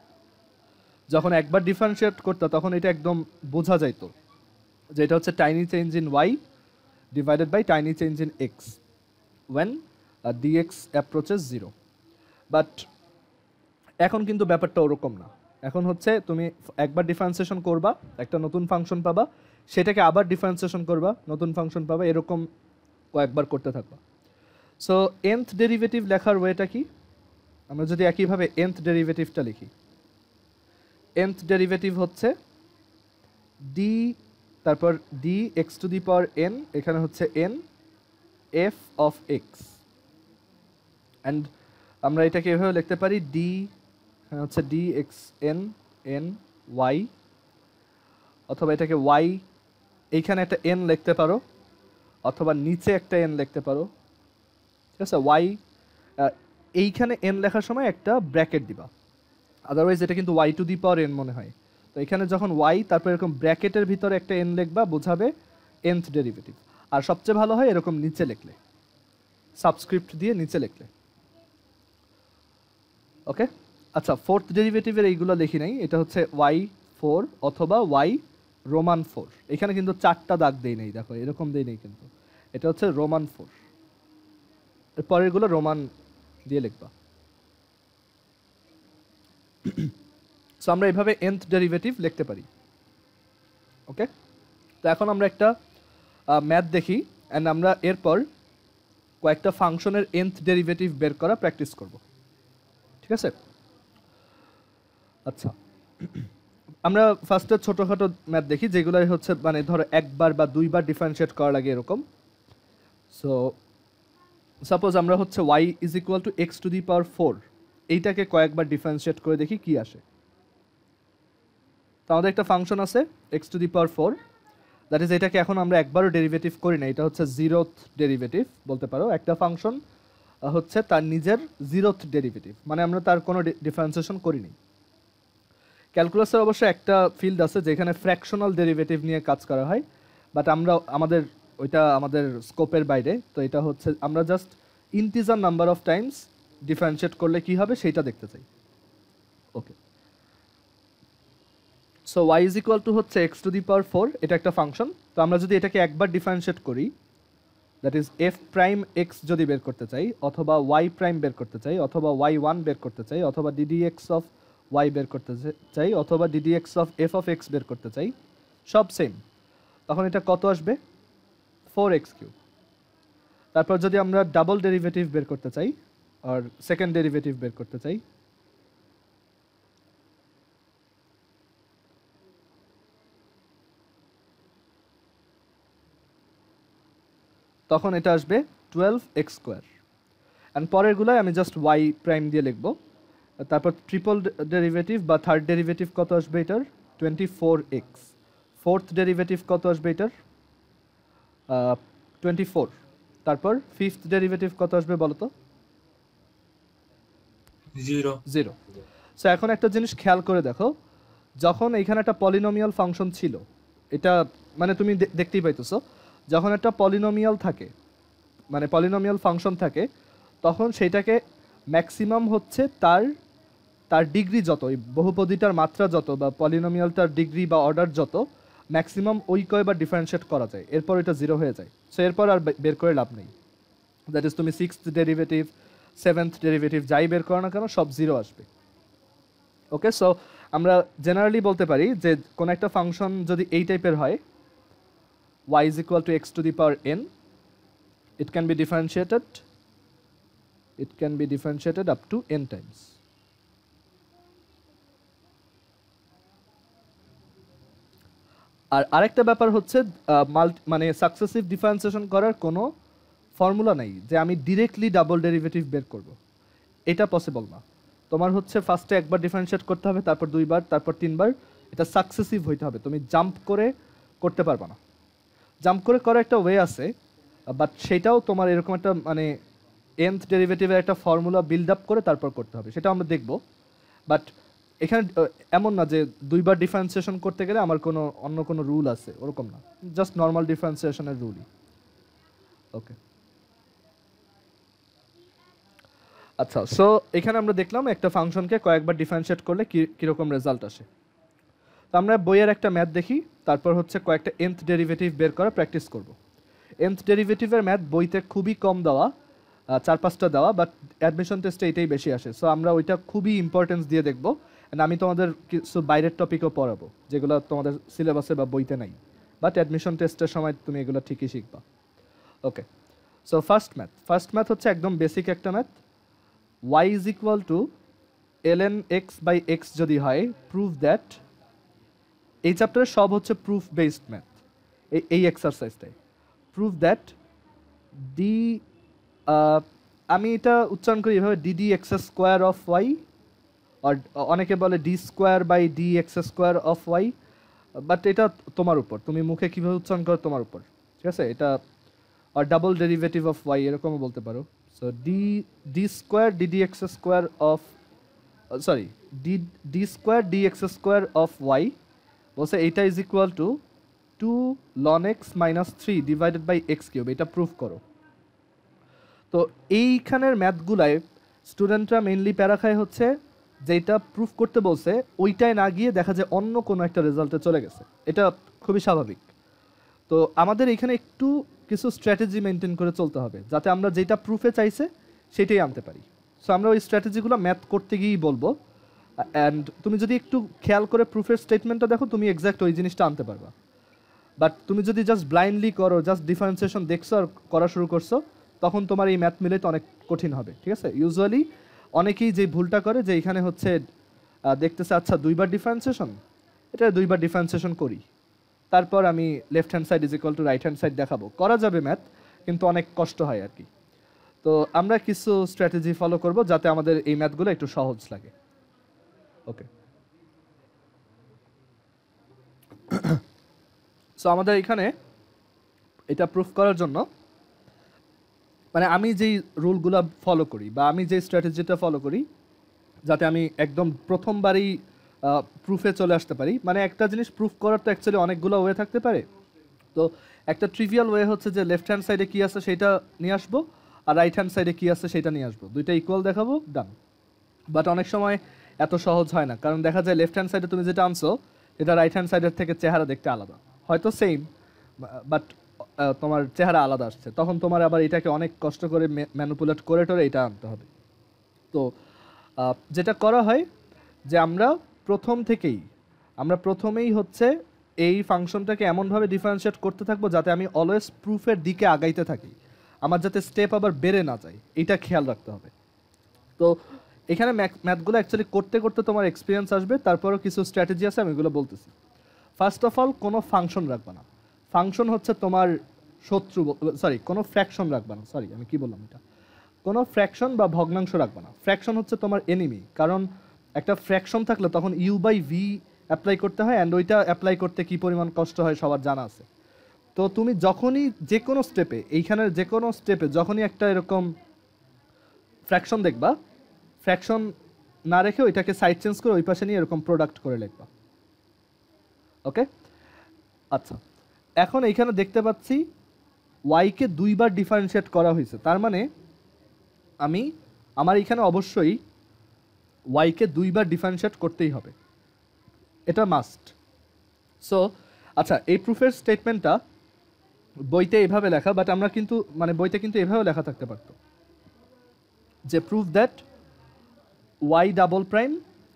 যখন একবার ডিফারেন্সিয়েট করতে তখন এটা একদম বোঝা যাইতো যেটা হচ্ছে tiny change in y divided by tiny change in x when d x approaches 0। But এখন কিন্তু ব্যাপারটা ওরকম না। এখন হচ্ছে তুমি একবার ডিফারেন্সিয়েশন করবা, একটা নতুন ফাংশন পাবা, সেটাকে আবার ডিফারেন্সিয়েশন করবা, নতুন ফাংশন পাবা, এরকম কয়েকবার করতে থাকবা। সো nth ডেরিভেটিভ লেখার ওয়েটা কি? আমরা যদি একইভাবে nth ডেরিভেটিভটা লিখি, nth ডেরিভেটিভ হচ্ছে ডি, তারপর d x to the power n, এখানে হচ্ছে n f of x, and আমরা এটাকে এভাবে লিখতে পারি ডি হচ্ছে d x n n y, অথবা এটাকে ওয়াই, এইখানে একটা এন লিখতে পারো, অথবা নিচে একটা এন লিখতে পারো, ঠিক আছে। ওয়াই এইখানে এন লেখার সময় একটা ব্র্যাকেট দিবা, আদারওয়াইজ এটা কিন্তু y to the power n মনে হয়। তো এখানে যখন ওয়াই তারপর এরকম ব্র্যাকেটের ভিতরে একটা এন লিখবা, বোঝাবে nth ডেরিভেটিভ। আর সবচেয়ে ভালো হয় এরকম নিচে লিখলে, সাবস্ক্রিপ্ট দিয়ে নিচে লিখলে। ওকে, আচ্ছা, ফোর্থ ডেরিভেটিভের এইগুলো লিখি নাই, এটা হচ্ছে ওয়াই 4 অথবা ওয়াই রোমান 4। এখানে কিন্তু 4টা দাগ দেই নেই, দেখো এরকম দেই নেই, কিন্তু এটা হচ্ছে রোমান 4, এর পরেরগুলো রোমান দিয়ে লিখবা। সো আমরা এভাবে nth ডেরিভেটিভ লিখতে পারি। ওকে, তো এখন আমরা একটা ম্যাথ দেখি, অ্যান্ড আমরা এরপর কয়েকটা ফাংশনের nth ডেরিভেটিভ বের করা প্র্যাকটিস করব, ঠিক আছে। আচ্ছা, আমরা ফার্স্টে ছোটোখাটো ম্যাথ দেখি, যেগুলো হচ্ছে মানে ধরো একবার বা দুইবার ডিফারেন্সিয়েট করা লাগে এরকম। সো সাপোজ আমরা হচ্ছে y is equal to X to the power 4, এইটাকে কয়েকবার ডিফারেন্সিয়েট করে দেখি কি আসে। তো আমাদের একটা ফাংশন আছে x to the power 4, that is এটাকে এখন আমরা একবারও ডেরিভেটিভ করি না, এটা হচ্ছে 0th ডেরিভেটিভ বলতে পারো। একটা ফাংশন হচ্ছে তার নিজের 0th ডেরিভেটিভ, মানে আমরা তার কোনো ডিফারেন্সিয়েশন করিনি। ক্যালকুলাসের অবশ্য একটা ফিল্ড আছে যেখানে ফ্র্যাকশনাল ডেরিভেটিভ নিয়ে কাজ করা হয়, বাট আমরা ওইটা আমাদের স্কোপের বাইরে। তো এটা হচ্ছে আমরা just integer number of times differentiate করলে কি হবে সেটা দেখতে চাই। Okay, so y is equal to হচ্ছে এক্স টু দি পাওয়ার 4, এটা একটা ফাংশন। তো আমরা যদি এটাকে একবার ডিফারেন্সিয়েট করি, that is F prime x যদি বের করতে চাই, অথবা ওয়াই প্রাইম বের করতে চাই, অথবা ওয়াই 1 বের করতে চাই, অথবা ডিডি এক্স অফ ওয়াই বের করতে চাই, অথবা DD x of F of x বের করতে চাই, সব সেম, তখন এটা কত আসবে? 4x3। তারপর যদি আমরা ডাবল ডেরিভেটিভ বের করতে চাই আর সেকেন্ড ডেরিভেটিভ বের করতে চাই, তখন এটা আসবে 12x²। অ্যান্ড পরেরগুলোয় আমি জাস্ট ওয়াই প্রাইম দিয়ে লিখবো। তারপর ট্রিপল ডেরিভেটিভ বা থার্ড ডেরিভেটিভ কত আসবে এটার? 24x। ফোর্থ ডেরিভেটিভ কত আসবে এটার? 24। তারপর ফিফথ ডেরিভেটিভ কত আসবে বলো তো? 0। সো এখন একটা জিনিস খেয়াল করে দেখো, যখন এখানে একটা পলিনোমিয়াল ফাংশন ছিল, এটা মানে তুমি দেখতেই পাইতেছো, যখন একটা পলিনোমিয়াল থাকে, মানে পলিনোমিয়াল ফাংশন থাকে, তখন সেইটাকে ম্যাক্সিমাম হচ্ছে তার ডিগ্রি যত, ওই বহুপদীটার মাত্রা যত বা পলিনোমিয়ালটার ডিগ্রি বা অর্ডার যত, ম্যাক্সিমাম ওই কয়বার ডিফারেন্সিয়েট করা যায়, এরপর এটা 0 হয়ে যায়। সো এরপর আর বের করে লাভ নেই। দ্যাট ইজ তুমি 6th ডেরিভেটিভ, 7th ডেরিভেটিভ যাই বের করো না কেন, সব 0 আসবে। ওকে, সো আমরা জেনারেলি বলতে পারি যে কোনো একটা ফাংশন যদি এই টাইপের হয়, y is equal to x to the power n, it can be differentiated up to n times. আর আরেকটা ব্যাপার হচ্ছে মানে সাকসেসিভ ডিফারেন্সিয়েশন করার কোনো ফর্মুলা নাই যে আমি ডিরেক্টলি ডাবল ডেরিভেটিভ বের করব, এটা পসিবল না। তোমার হচ্ছে ফার্স্টে একবার ডিফারেন্সিয়েট করতে হবে, তারপর 2বার, তারপর 3বার, এটা সাকসেসিভ হইতে হবে। তুমি জাম্প করে করতে পারবে না। জাম্প করে করার একটা ওয়ে আছে, বাট সেটাও তোমার এরকম একটা মানে nth ডেরিভেটিভের একটা ফর্মুলা বিল্ড আপ করে তারপর করতে হবে, সেটা আমরা দেখব। বাট এখানে এমন না যে 2বার ডিফারেন্সিয়েশন করতে গেলে আমার কোনো অন্য কোনো রুল আছে, ওরকম না, জাস্ট নর্মাল ডিফারেন্সিয়েশনের রুলই। ওকে, আচ্ছা, সো এখানে আমরা দেখলাম একটা ফাংশনকে কয়েকবার ডিফারেন্সিয়েট করলে কীরকম রেজাল্ট আসে। তো আমরা বইয়ের একটা ম্যাথ দেখি, তারপর হচ্ছে কয়েকটা nth ডেরিভেটিভ বের করা প্র্যাকটিস করব। nth ডেরিভেটিভের ম্যাথ বইতে খুবই কম দেওয়া, 4-5টা দেওয়া, বাট অ্যাডমিশন টেস্টে এটাই বেশি আসে। সো আমরা ওইটা খুবই ইম্পর্টেন্স দিয়ে দেখবো। অ্যান্ড আমি তোমাদের কিছু বাইরের টপিকও পড়াবো যেগুলো তোমাদের সিলেবাসে বা বইতে নাই, বাট অ্যাডমিশন টেস্টের সময় তুমি এগুলো ঠিকই শিখবা। ওকে, সো ফার্স্ট ম্যাথ হচ্ছে একদম বেসিক একটা ম্যাথ। y is equal to ln x বাই এক্স যদি হয়, প্রুভ দ্যাট, এই চ্যাপ্টারের সব হচ্ছে প্রুফ বেসড ম্যাথ। এই এক্সারসাইজটাই প্রুভ দ্যাট ডি, আমি এটা উচ্চারণ করি এভাবে, D D x square of Y, আর অনেকে বলে D square by D x square of Y, but এটা তোমার উপর, তুমি মুখে কীভাবে উচ্চারণ করো তোমার উপর, ঠিক আছে? এটা আর ডাবল ডেরিভেটিভ অফ ওয়াই এরকমও বলতে পারো। So d square d d x square of, sorry, d square d x square of y বলছে এইটা is equal to 2 ln x minus 3 divided by x cube. এটা প্রুফ করো। তো এইখানের ম্যাথগুলায় স্টুডেন্টরা মেইনলি প্যারা খায় হচ্ছে যেটা প্রুফ করতে বলছে ওইটাই না গিয়ে দেখা যায় অন্য কোনো একটা রেজাল্টে চলে গেছে। এটা খুবই স্বাভাবিক। তো আমাদের এখানে একটু কিছু স্ট্র্যাটেজি মেনটেন করে চলতে হবে যাতে আমরা যেটা প্রুফে চাইছে সেটাই আনতে পারি। সো আমরা ওই স্ট্র্যাটেজিগুলো ম্যাথ করতে গিয়েই বলবো। অ্যান্ড তুমি যদি একটু খেয়াল করে প্রুফের স্টেটমেন্টটা দেখো, তুমি এক্স্যাক্ট ওই জিনিসটা আনতে পারবা। বাট তুমি যদি জাস্ট ব্লাইন্ডলি করো, জাস্ট ডিফারেন্সিয়েশন দেখছো আর করা শুরু করছো, তখন তোমার এই ম্যাথ মিলে তো অনেক কঠিন হবে, ঠিক আছে? ইউজুয়ালি অনেকেই যে ভুলটা করে যে এখানে হচ্ছে দেখতেছে আচ্ছা 2বার ডিফারেন্সিয়েশন, এটা 2বার ডিফারেন্সিয়েশন করি, তারপর আমি left hand side is equal two right hand side দেখাবো। করা যাবে ম্যাথ, কিন্তু অনেক কষ্ট হয় আর কি। তো আমরা কিছু স্ট্র্যাটেজি ফলো করব যাতে আমাদের এই ম্যাথগুলো একটু সহজ লাগে। ওকে, সো আমাদের এখানে এটা প্রুফ করার জন্য, মানে আমি যেই রুলগুলো ফলো করি বা আমি যেই স্ট্র্যাটেজিটা ফলো করি যাতে আমি একদম প্রথমবারই প্রুফে চলে আসতে পারি। মানে একটা জিনিস প্রুফ করার তো অ্যাকচুয়ালি অনেকগুলো ওয়ে থাকতে পারে। তো একটা ট্রিভিয়াল ওয়ে হচ্ছে যে লেফট হ্যান্ড সাইডে কী আছে সেটা নিয়ে আসবো, আর রাইট হ্যান্ড সাইডে কী আছে সেটা নিয়ে আসবো, দুইটা ইকুয়াল দেখাবো, ডান। বাট অনেক সময় এত সহজ হয় না, কারণ দেখা যায় লেফট হ্যান্ড সাইডে তুমি যেটা আনছো এটা রাইট হ্যান্ড সাইডের থেকে চেহারা দেখতে আলাদা, হয়তো সেম বাট তোমার চেহারা আলাদা আসছে, তখন তোমার আবার এটাকে অনেক কষ্ট করে ম্যানিপুলেট করে টোরে এটা আনতে হবে। তো যেটা করা হয় যে আমরা প্রথমেই হচ্ছে এই ফাংশনটাকে এমনভাবে ডিফারেন্সিয়েট করতে থাকবো যাতে আমি অলওয়েজ প্রুফের দিকে আগাইতে থাকি, আমার যাতে স্টেপ আবার বেড়ে না যায়, এটা খেয়াল রাখতে হবে। তো এখানে ম্যাথগুলো অ্যাকচুয়ালি করতে করতে তোমার এক্সপিরিয়েন্স আসবে, তারপরও কিছু স্ট্র্যাটেজি আছে আমি এগুলো বলতেছি। ফার্স্ট অফ অল, কোনো ফাংশন রাখবা না। ফাংশন হচ্ছে তোমার শত্রু, সরি কোনো ফ্র্যাকশন রাখবা না, সরি আমি কি বললাম এটা, কোনো ফ্র্যাকশন বা ভগ্নাংশ রাখবা না। ফ্র্যাকশন হচ্ছে তোমার এনিমি, কারণ একটা ফ্র্যাকশন থাকলে তখন ইউ বাই ভি অ্যাপ্লাই করতে হয়, অ্যান্ড ওইটা অ্যাপ্লাই করতে কী পরিমাণ কষ্ট হয় সবার জানা আছে। তো তুমি যখনই যে কোনো স্টেপে, এইখানের যে কোনো স্টেপে যখনই একটা এরকম ফ্র্যাকশন দেখবা, ফ্র্যাকশন না রেখে ওইটাকে সাইড চেঞ্জ করে ওই পাশে নিয়ে এরকম প্রোডাক্ট করে লিখবা। ওকে, আচ্ছা, এখন এইখানে দেখতে পাচ্ছি ওয়াইকে 2বার ডিফারেন্সিয়েট করা হয়েছে, তার মানে আমার এখানে অবশ্যই ওয়াইকে 2বার ডিফারেন্সিয়েট করতেই হবে, এটা মাস্ট। সো আচ্ছা, এই প্রুফের স্টেটমেন্টটা বইতে এভাবে লেখা, বাট আমরা কিন্তু মানে বইতে কিন্তু এভাবে লেখা থাকতে পারতো যে proof that y double prime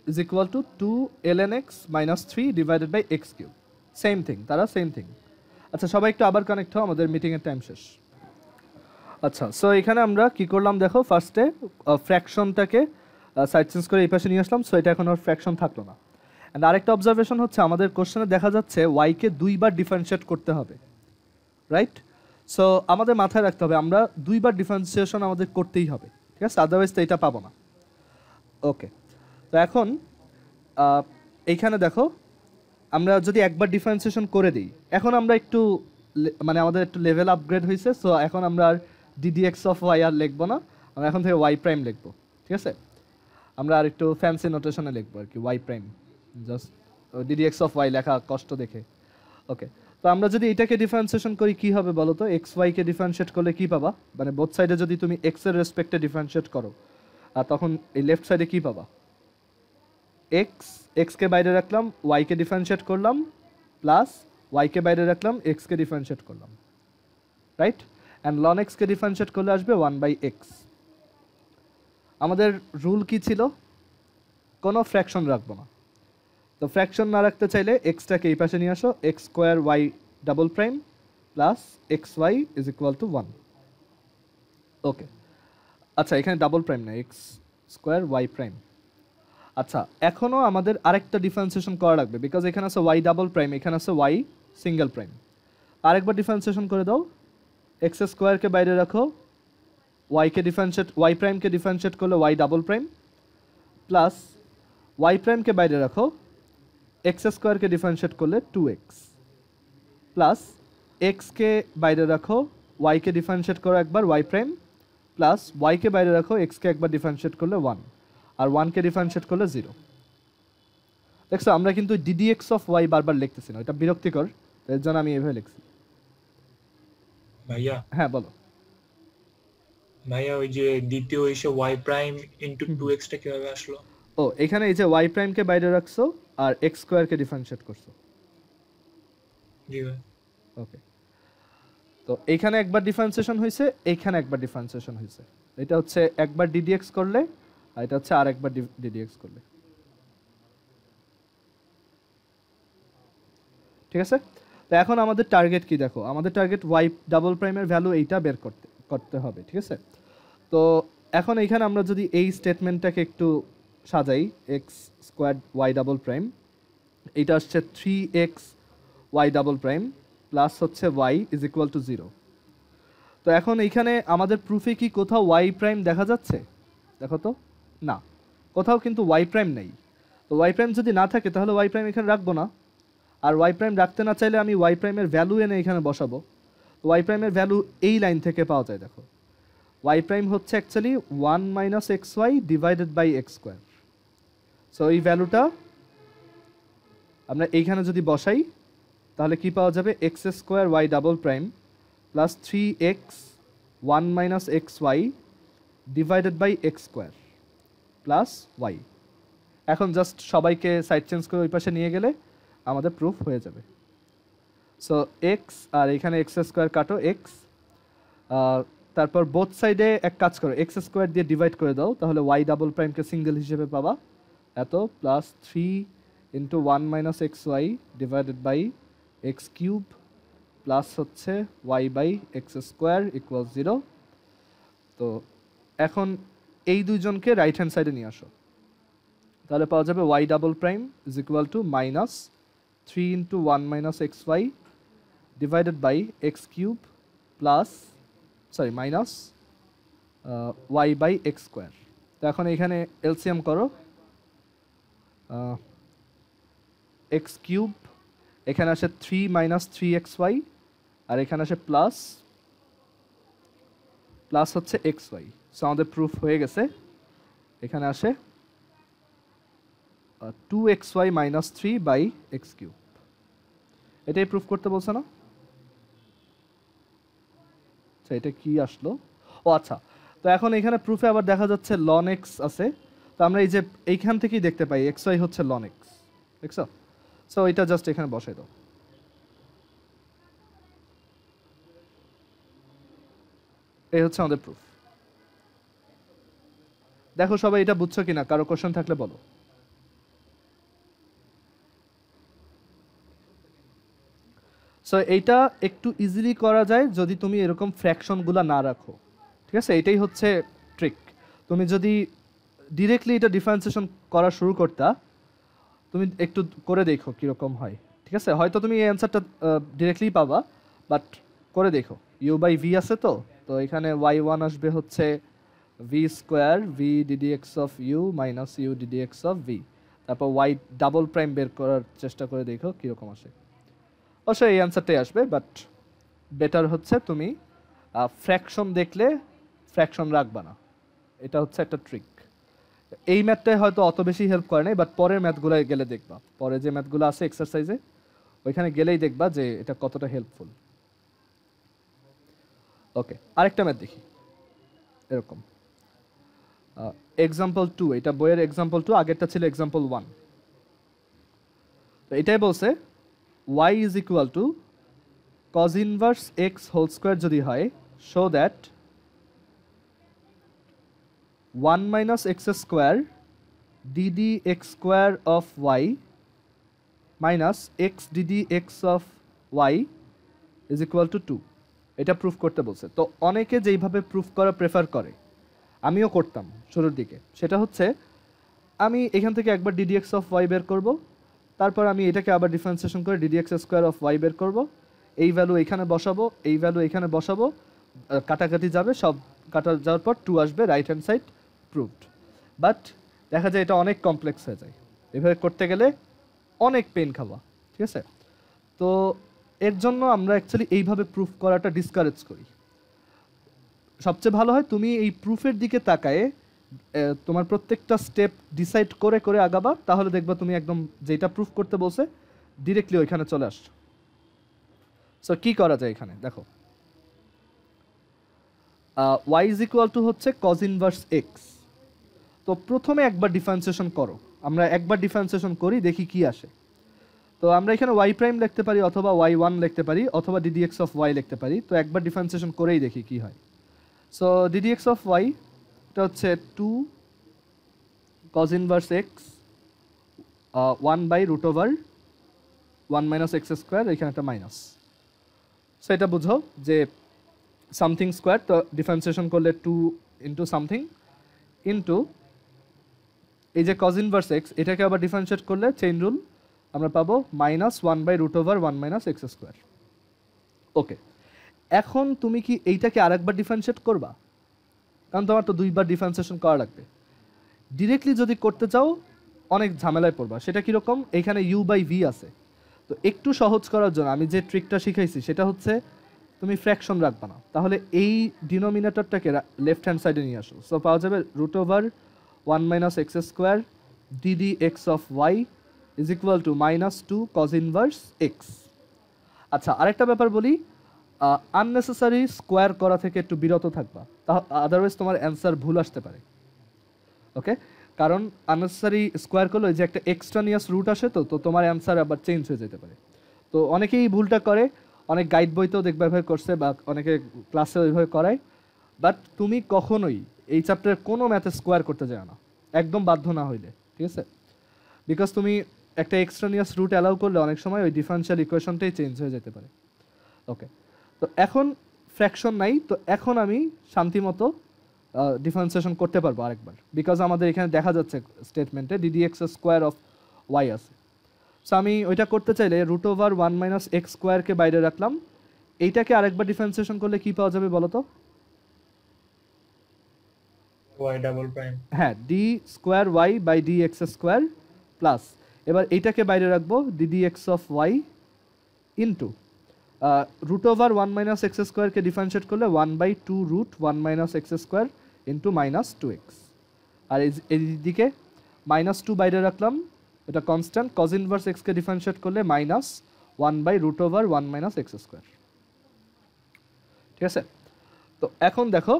is equal to 2 ln x minus 3 divided by x cube. Same thing, তারা সেম থিং। আচ্ছা, সবাই একটু আবার কানেক্ট হও, আমাদের মিটিংয়ের টাইম শেষ। আচ্ছা, সো এখানে আমরা কি করলাম দেখো, ফার্স্টে ফ্র্যাকশনটাকে সাইড চেঞ্জ করে এই পাশে নিয়ে আসলাম, সো এটা এখন আর ফ্র্যাকশন থাকলো না। অ্যান্ড আরেকটা অবজারভেশন হচ্ছে আমাদের কোশ্চেনে দেখা যাচ্ছে ওয়াইকে 2বার ডিফারেন্সিয়েট করতে হবে, রাইট? সো আমাদের মাথায় রাখতে হবে আমরা 2বার ডিফারেন্সিয়েশন আমাদের করতেই হবে, ঠিক আছে? আদারওয়াইজ তো এটা পাবো না। ওকে, তো এখন এইখানে দেখো আমরা যদি একবার ডিফারেন্সিয়েশন করে দিই, এখন আমরা একটু মানে আমাদের একটু লেভেল আপগ্রেড হয়েছে। সো এখন আমরা আর ডিডি এক্স অফ ওয়াই আর লিখবো না, আমরা এখন থেকে ওয়াই প্রাইম লিখবো, ঠিক আছে? আমরা আর একটু ফ্যান্সি নোটেশনে লিখবো আর কি, y prime, just d d x of y লেখা কষ্ট দেখে। ওকে, তো আমরা যদি এটাকে ডিফারেন্সিয়েশন করি কি হবে বলো তো? এক্স ওয়াইকে ডিফারেন্সিয়েট করলে কি পাবা? মানে বোথ সাইডে যদি তুমি এক্স এর রেসপেক্টে ডিফারেন্সিয়েট করো, আর তখন এই লেফট সাইডে কি পাবা? এক্স এক্সকে বাইরে রাখলাম, ওয়াইকে ডিফারেন্সিয়েট করলাম, প্লাস ওয়াইকে বাইরে রাখলাম, এক্সকে ডিফারেন্সিয়েট করলাম, রাইট? অ্যান্ড লন এক্সকে ডিফারেন্সিয়েট করলে আসবে 1/x। আমাদের রুল কি ছিল? কোনো ফ্র্যাকশন রাখবো না। তো ফ্র্যাকশন না রাখতে চাইলে এক্সটাকে এই পাশে নিয়ে আসো, x square y double prime plus x y is equal to 1। Okay, আচ্ছা এখানে ডাবল প্রাইম না, এক্স স্কোয়ার ওয়াই প্রাইম। আচ্ছা এখনও আমাদের আরেকটা ডিফারেন্সিয়েশন করা লাগবে, বিকজ এখানে আছে ওয়াই ডাবল প্রাইম, এখানে আছে ওয়াই সিঙ্গেল প্রাইম। আরেকবার ডিফারেন্সিয়েশন করে দাও, এক্স স্কোয়ারকে বাইরে রাখো, ওয়াইকে ডিফারেন্সিয়েট, ওয়াই প্রাইমকে ডিফারেন্সিয়েট করলে Y double prime, plus Y প্রাইমকে বাইরে রাখো, এক্স স্কোয়ারকে ডিফারেন্সিয়েট করলে 2x, প্লাস এক্সকে বাইরে রাখো, ওয়াইকে ডিফারেন্সিয়েট করো একবার ওয়াই প্রাইম, প্লাস ওয়াইকে বাইরে রাখো, এক্সকে একবার ডিফারেন্সিয়েট করলে 1, আর 1কে ডিফারেন্সিয়েট করলে 0। দেখছো আমরা কিন্তু ডিডিএক্স অফ ওয়াই বারবার লিখতেছি না, এটা বিরক্তিকর, এর জন্য আমি এভাবে লিখছি। ভাইয়া হ্যাঁ বলো। ভাইয়া ওই যে দ্বিতীয় এসে y প্রাইম ইনটু 2x টা কিভাবে আসলো? ও এখানে এই যে ওয়াই প্রাইমকে বাইরে রাখছো আর এক্স স্কোয়ারকে ডিফারেন্সিয়েট করছো। জি ভাই। ওকে, তো এইখানে একবার ডিফারেন্সিয়েশন হয়েছে, এইখানে একবার ডিফারেন্সিয়েশন হয়েছে। এটা হচ্ছে একবার ডিডিএক্স করলে, আর এটা হচ্ছে আর একবার ডিডিএক্স করলে। ঠিক আছে, তো এখন আমাদের টার্গেট কি দেখো, আমাদের টার্গেট ওয়াই ডাবল প্রাইমের ভ্যালু এইটা বের করতে হবে। ঠিক আছে, তো এখন এইখানে আমরা যদি এই স্টেটমেন্টটাকে একটু সাজাই, x square y double prime, এইটা আসছে 3x y double prime plus হচ্ছে ওয়াই ইজ ইকুয়াল টু 0। তো এখন এইখানে আমাদের প্রুফে কি কোথাও ওয়াই প্রাইম দেখা যাচ্ছে? দেখো তো, না, কোথাও কিন্তু ওয়াই প্রাইম নেই। তো ওয়াই প্রাইম যদি না থাকে তাহলে ওয়াই প্রাইম এখানে রাখবো না, আর ওয়াই প্রাইম রাখতে না চাইলে আমি ওয়াই প্রাইমের ভ্যালু এনে এখানে বসাবো। তো ওয়াই প্রাইমের ভ্যালু এই লাইন থেকে পাওয়া যায়, দেখো ওয়াই প্রাইম হচ্ছে actually 1 minus x Y divided by x square. So এই ভ্যালুটা আমরা এইখানে যদি বসাই তাহলে কি পাওয়া যাবে, x square y double prime plus 3x 1 minus x Y divided by x square plus y. এখন জাস্ট সবাইকে সাইড চেঞ্জ করে ওই পাশে নিয়ে গেলে আমাদের প্রুফ হয়ে যাবে। সো এক্স আর এখানে এক্স স্কোয়ার কাটো এক্স, তারপর বোথ সাইডে এক কাজ করো, এক্স স্কোয়ার দিয়ে ডিভাইড করে দাও, তাহলে ওয়াই ডাবল প্রাইমকে সিঙ্গেল হিসেবে পাবা, এত plus 3 into 1 minus x Y divided by x cube plus হচ্ছে Y by x square equal 0। তো এখন এই দুইজনকে রাইট হ্যান্ড সাইডে নিয়ে আসো, তাহলে পাওয়া যাবে y double prime is equal to minus 3 into 1 minus x Y divided by x cube plus minus y by x square. তো এখন এখানে এলসিএম করো, এক্স কিউব এখানে আসে 3 মাইনাস 3xy, আর এখানে আসে প্লাস হচ্ছে xy। সো আমাদের প্রুফ হয়ে গেছে, এখানে আসে 2xy minus 3 by x cube. এটাই প্রুফ করতে বলছে না? আচ্ছা এটা কি আসলো, ও আচ্ছা, তো এখন এখানে প্রুফে আবার দেখা যাচ্ছে ln x আছে, তো আমরা এই যে এইখান থেকেই দেখতে পাই xy হচ্ছে ln x, দেখছো? সো এটা জাস্ট এখানে বসাই দাও। এই হচ্ছে আমাদের প্রুফ। দেখো সবাই এটা বুঝছো কিনা, কারো কোশ্চেন থাকলে বলো। সো এইটা একটু ইজিলি করা যায় যদি তুমি এরকম ফ্র্যাকশনগুলো না রাখো। ঠিক আছে, এটাই হচ্ছে ট্রিক। তুমি যদি ডিরেক্টলি এটা ডিফারেন্সিয়েশন করা শুরু করতা, তুমি একটু করে দেখো কীরকম হয়। ঠিক আছে, হয়তো তুমি এই অ্যান্সারটা ডিরেক্টলি পাবা, বাট করে দেখো। ইউ বাই ভি আছে, তো এখানে y1 আসবে হচ্ছে v square v d d x of u minus u d d x of v, তারপর ওয়াই ডাবল প্রাইম বের করার চেষ্টা করে দেখো কীরকম আসে। অবশ্যই এই অ্যান্সারটাই আসবে, বাট বেটার হচ্ছে তুমি ফ্র্যাকশন দেখলে ফ্র্যাকশন রাখবা না। এটা হচ্ছে একটা ট্রিক। এই ম্যাথটাই হয়তো অত বেশি হেল্প করে নাই, বাট পরের ম্যাথগুলো গেলে দেখবা, পরে যে ম্যাথগুলো আছে এক্সারসাইজে ওইখানে গেলেই দেখবা যে এটা কতটা হেল্পফুল। ওকে, আরেকটা ম্যাথ দেখি এরকম। এক্সাম্পল 2, এটা বইয়ের এক্সাম্পল 2, আগেরটা ছিল এক্সাম্পল 1। তো এটাই বলছে y is equal to cos inverse x whole square যদি হয় show that 1 minus x square d d x square of y minus x d d x of y is equal to 2 এটা প্রুফ করতে বলছে। তো অনেকে যেইভাবে প্রুফ করা প্রেফার করে, আমিও করতাম শুরুর দিকে, সেটা হচ্ছে আমি এখান থেকে একবার ডিডি এক্স অফ ওয়াই বের করব, তারপর আমি এটাকে আবার ডিফারেন্সিয়েশন করে d d x square of y বের করব, এই ভ্যালু এখানে বসাবো, এই ভ্যালু এখানে বসাবো, কাটাকাটি যাবে, সব কাটা যাওয়ার পর 2 আসবে, right hand side proved. But দেখা যায় এটা অনেক কমপ্লেক্স হয়ে যায়, এভাবে করতে গেলে অনেক পেন খাওয়া, ঠিক আছে? তো এর জন্য আমরা অ্যাকচুয়ালি এইভাবে প্রুফ করাটা ডিসকারেজ করি। সবচেয়ে ভালো হয় তুমি এই প্রুফের দিকে তাকায়ে তোমার প্রত্যেকটা স্টেপ ডিসাইড করে করে আগাবা, তাহলে দেখবা তুমি একদম যেটা প্রুফ করতে বলছে ডিরেক্টলি ওইখানে চলে আসছো। সো কি করা যায় এখানে দেখো, y ইজ ইকুয়াল টু হচ্ছে cos ইনভার্স x। তো প্রথমে একবার ডিফারেন্সিয়েশন করো, আমরা একবার ডিফারেন্সিয়েশন করি দেখি কি আসে। তো আমরা এখানে y প্রাইম লিখতে পারি, অথবা y1 লিখতে পারি, অথবা ddx অফ y লিখতে পারি। তো একবার ডিফারেন্সিয়েশন করেই দেখি কি হয়। সো ddx অফ y এটা হচ্ছে 2 cos inverse x 1 by root over 1 minus x square, এখানে একটা মাইনাস। সো এটা বুঝো যে সামথিং স্কোয়ার, তো ডিফারেন্সিয়েশন করলে 2 ইন্টু সামথিং ইন্টু এই যে cos ইনভার্স x, এটাকে আবার ডিফারেন্সিয়েট করলে চেইন রুল আমরা পাবো minus 1 by root over 1 minus x square. Okay, এখন তুমি কি এইটাকে আরেকবার ডিফারেন্সিয়েট করবা? কারণ তোমার তো দুইবার ডিফারেন্সিয়েশন করা লাগবে। ডিরেক্টলি যদি করতে চাও অনেক ঝামেলায় পড়বা। সেটা কীরকম, এইখানে ইউ বাই ভি আছে, তো একটু সহজ করার জন্য আমি যে ট্রিকটা শিখাইছি সেটা হচ্ছে তুমি ফ্র্যাকশন রাখবা না, তাহলে এই ডিনোমিনেটরটাকে লেফট হ্যান্ড সাইডে নিয়ে আসো। সো পাওয়া যাবে root over 1 minus x square d d x of y is equal to minus 2 cos inverse x. আচ্ছা, আরেকটা ব্যাপার বলি, আননেসেসারি স্কোয়ার করা থেকে একটু বিরত থাকবা, আদারওয়াইজ তোমার অ্যান্সার ভুল আসতে পারে। ওকে, কারণ আননেসেসারি স্কোয়ার করলে যে একটা এক্সট্রানিয়াস রুট আসে, তো তোমার অ্যান্সার আবার চেঞ্জ হয়ে যেতে পারে। তো অনেকেই ভুলটা করে, অনেক গাইড বইতেও দেখবে এভাবে করছে, বা অনেকে ক্লাসে ওইভাবে করায়। বাট তুমি কখনোই এই চ্যাপ্টারে কোনো ম্যাথে স্কোয়ার করতে যাও না, একদম বাধ্য না হইলে, ঠিক আছে? বিকজ তুমি একটা এক্সট্রানিয়াস রুট অ্যালাউ করলে অনেক সময় ওই ডিফারেন্সিয়াল ইকুয়েশনটাই চেঞ্জ হয়ে যেতে পারে। ওকে, তো এখন ফ্র্যাকশন নাই, তো এখন আমি শান্তিমতো ডিফারেন্সিয়েশন করতে পারবো আরেকবার, বিকজ আমাদের এখানে দেখা যাচ্ছে স্টেটমেন্টে d d x square of y আছে। সো আমি ওইটা করতে চাইলে রুট ওভার 1 মাইনাস এক্স স্কোয়ারকে বাইরে রাখলাম, এইটাকে আরেকবার ডিফারেন্সিয়েশন করলে কি পাওয়া যাবে বলো তো? y ডাবল প্রাইম, হ্যাঁ, D square Y by D x square plus, এবার এইটাকে বাইরে রাখবো D D x of Y into root over 1 minus X স্কোয়ারকে ডিফারেন্সিয়েট করলে 1 by 2 root 1 minus x square into minus 2x। আর এইদিকে মাইনাস 2 বাইরে রাখলাম, এটা কনস্ট্যান্ট, কজ ইনভার্স এক্সকে ডিফারেন্সিয়েট করলে minus 1 by root over 1 minus x square. ঠিক আছে? তো এখন দেখো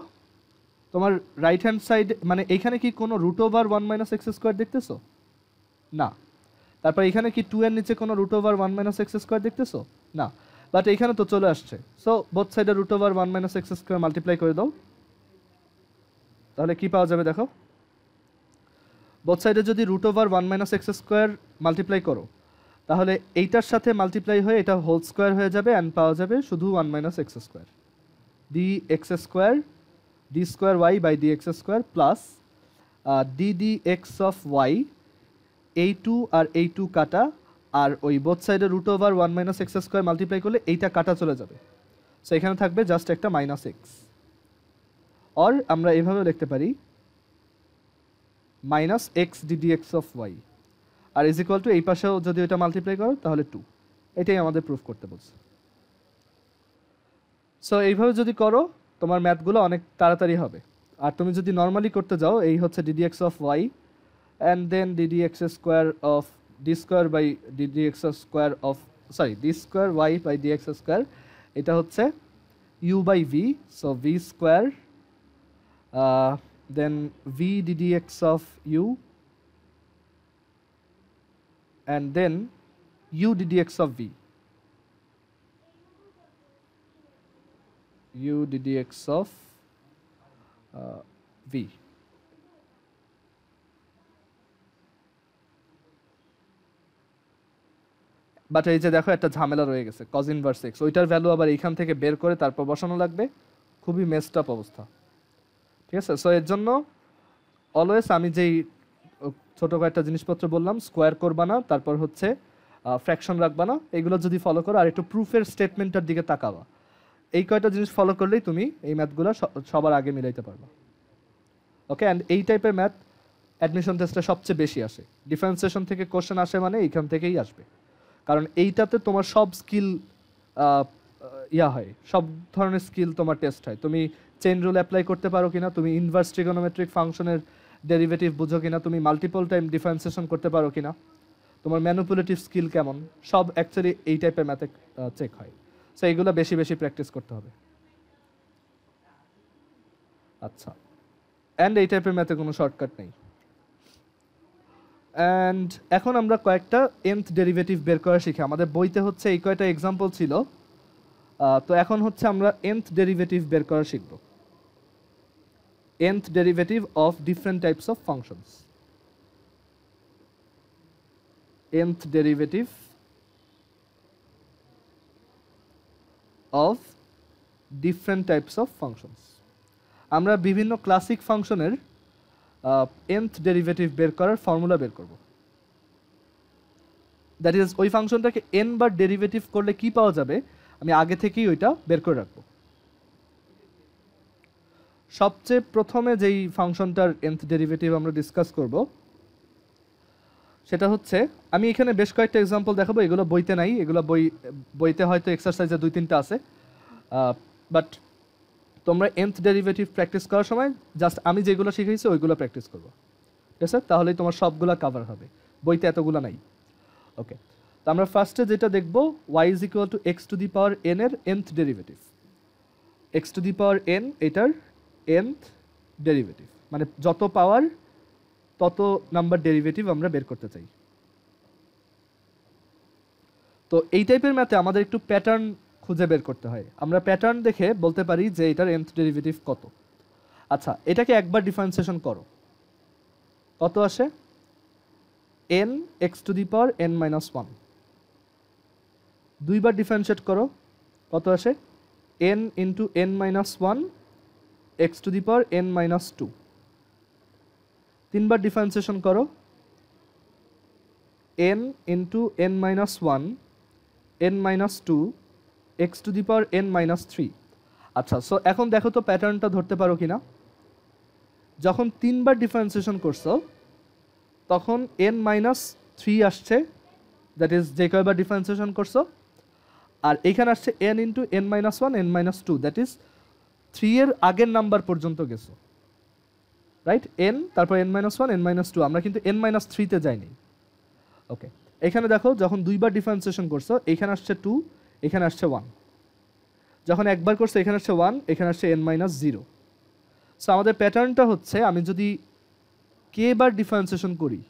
তোমার রাইট হ্যান্ড সাইড, মানে এইখানে কি কোনো root over 1 minus x square দেখতেছো? না। তারপর এখানে কি 2 এর নিচে কোনো root over 1 minus x square দেখতেছো? না। বাট এখানে তো চলে আসছে। সো বোথ সাইডে root over 1 minus x square multiply করে দাও, তাহলে কি পাওয়া যাবে দেখো। বোথ সাইডে যদি root over 1 minus x square multiply করো, তাহলে এইটার সাথে মাল্টিপ্লাই হয়ে এটা হোল স্কোয়ার হয়ে যাবে, অ্যান্ড পাওয়া যাবে শুধু 1 minus x square d x square d square Y by D x square plus d d x of y, এই 2 আর এই 2 কাটা, আর ওই বোথ সাইডে root over 1 minus x square multiply করলে এইটা কাটা চলে যাবে। সো এখানে থাকবে জাস্ট একটা মাইনাস এক্স। অর আমরা এভাবে লিখতে পারি minus x d d x of Y, আর ইজ ইকুয়াল টু এই পাশেও যদি এটা মাল্টিপ্লাই করো তাহলে 2। এটাই আমাদের প্রুফ করতে বলছে। সো এইভাবে যদি করো তোমার ম্যাথগুলো অনেক তাড়াতাড়ি হবে। আর তুমি যদি নর্মালি করতে যাও, এই হচ্ছে d d x of y and then d d x square of d square by d d x square of d square Y by D x square, এটা হচ্ছে u by v, so v square then v ddx of u and then u ddx of v, u ddx of v. But এই যে দেখো একটা ঝামেলা রয়ে গেছে cos inverse x, ওইটার ভ্যালু আবার এইখান থেকে বের করে তারপর বসানো লাগবে, খুবই মেসড আপ অবস্থা। ঠিক আছে, সো এর জন্য অলওয়েজ আমি যেই ছোট কয়েকটা জিনিসপত্র বললাম, স্কোয়ার করবা না, তারপর হচ্ছে ফ্র্যাকশন রাখবা না, এগুলো যদি ফলো করো আর একটু প্রুফের স্টেটমেন্টটার দিকে তাকাবা, এই কয়টা জিনিস ফলো করলেই তুমি এই ম্যাথগুলো সবার আগে মিলাইতে পারবা। ওকে, অ্যান্ড এই টাইপের ম্যাথ অ্যাডমিশন টেস্টে সবচেয়ে বেশি আসে। ডিফারেন্সিয়েশন থেকে কোশ্চেন আসে মানে এইখান থেকেই আসবে, কারণ এইটাতে তোমার সব স্কিল হয়, সব ধরনের স্কিল তোমার টেস্ট হয়। তুমি চেইন রুল অ্যাপ্লাই করতে পারো কিনা, তুমি ইনভার্স ট্রিগোনোমেট্রিক ফাংশনের ডেরিভেটিভ বুঝো কিনা, তুমি মাল্টিপল টাইম ডিফারেন্সিয়েশন করতে পারো কিনা, তোমার ম্যানিপুলেটিভ স্কিল কেমন, সব অ্যাকচুয়ালি এই টাইপের ম্যাথে চেক হয়। সো এইগুলো বেশি বেশি প্র্যাকটিস করতে হবে। আচ্ছা, অ্যান্ড এই টাইপের ম্যাথে কোনো শর্টকাট নেই। অ্যান্ড এখন আমরা কয়েকটা nth ডেরিভেটিভ বের করা শিখি। আমাদের বইতে হচ্ছে এই কয়টা এক্সাম্পল ছিল, তো এখন হচ্ছে আমরা nth ডেরিভেটিভ বের করা শিখব। nth derivative of different types of functions, nth derivative of different types of functions. আমরা বিভিন্ন ক্লাসিক ফাংশনের nth ডেরিভেটিভ বের করার ফর্মুলা বের করব। দ্যাট ইজ ওই ফাংশনটাকে n বার ডেরিভেটিভ করলে কি পাওয়া যাবে, আমি আগে থেকেই ওইটা বের করে রাখবো। সবচেয়ে প্রথমে যেই ফাংশনটার nth ডেরিভেটিভ আমরা ডিসকাস করব সেটা হচ্ছে, আমি এখানে বেশ কয়েকটা এক্সাম্পল দেখাবো, এগুলো বইতে নাই, এগুলো বইতে হয়তো এক্সারসাইজে 2-3টা আছে, বাট তোমরা nth ডেরিভেটিভ প্র্যাকটিস করার সময় জাস্ট আমি যেগুলো শিখেছি ওইগুলো প্র্যাকটিস করবো। ঠিক আছে, তাহলেই তোমার সবগুলো কাভার হবে, বইতে এতগুলো নাই। ওকে, তো আমরা ফার্স্টে যেটা দেখব, y is equal to X to the power n এর nth derivative. X to the power n এটার nth ডেরিভেটিভ, মানে যত পাওয়ার তত নাম্বার ডেরিভেটিভ আমরা বের করতে চাই। তো এই টাইপের ম্যাথে আমাদের একটু প্যাটার্ন খুঁজে বের করতে হয়। আমরা প্যাটার্ন দেখে বলতে পারি যে এটার nth ডেরিভেটিভ কত। আচ্ছা, এটাকে একবার ডিফারেন্সিয়েশন করো, কত আসে? n x to the power n minus 1। দুইবার ডিফারেন্সিয়েট করো, কত আসে? n into n minus 1 x to the power n minus 2। তিনবার ডিফারেন্সিয়েশন করো, n into n minus 1 n minus 2 x to the power n minus 3। আচ্ছা, so এখন দেখো তো প্যাটার্নটা ধরতে পারো কিনা। যখন তিনবার ডিফারেন্সিয়েশন করছো তখন n মাইনাস 3 আসছে, দ্যাট ইজ যে কয়বার ডিফারেন্সিয়েশন করছো, আর এখানে আসছে n into n minus 1 n minus 2, that is 3 এর আগের নাম্বার পর্যন্ত গেছো, রাইট? n তারপর n মাইনাস 1 n মাইনাস 2, আমরা কিন্তু n মাইনাস 3-তে যাইনি। ওকে, এখানে দেখো যখন দুইবার ডিফারেন্সিয়েশন করছো, এখানে আসছে 2, এখানে আসছে 1। যখন একবার করছো এখানে আসছে 1, এখানে আসছে n মাইনাস 0। সো আমাদের প্যাটার্নটা হচ্ছে, আমি যদি k বার ডিফারেন্সিয়েশন করি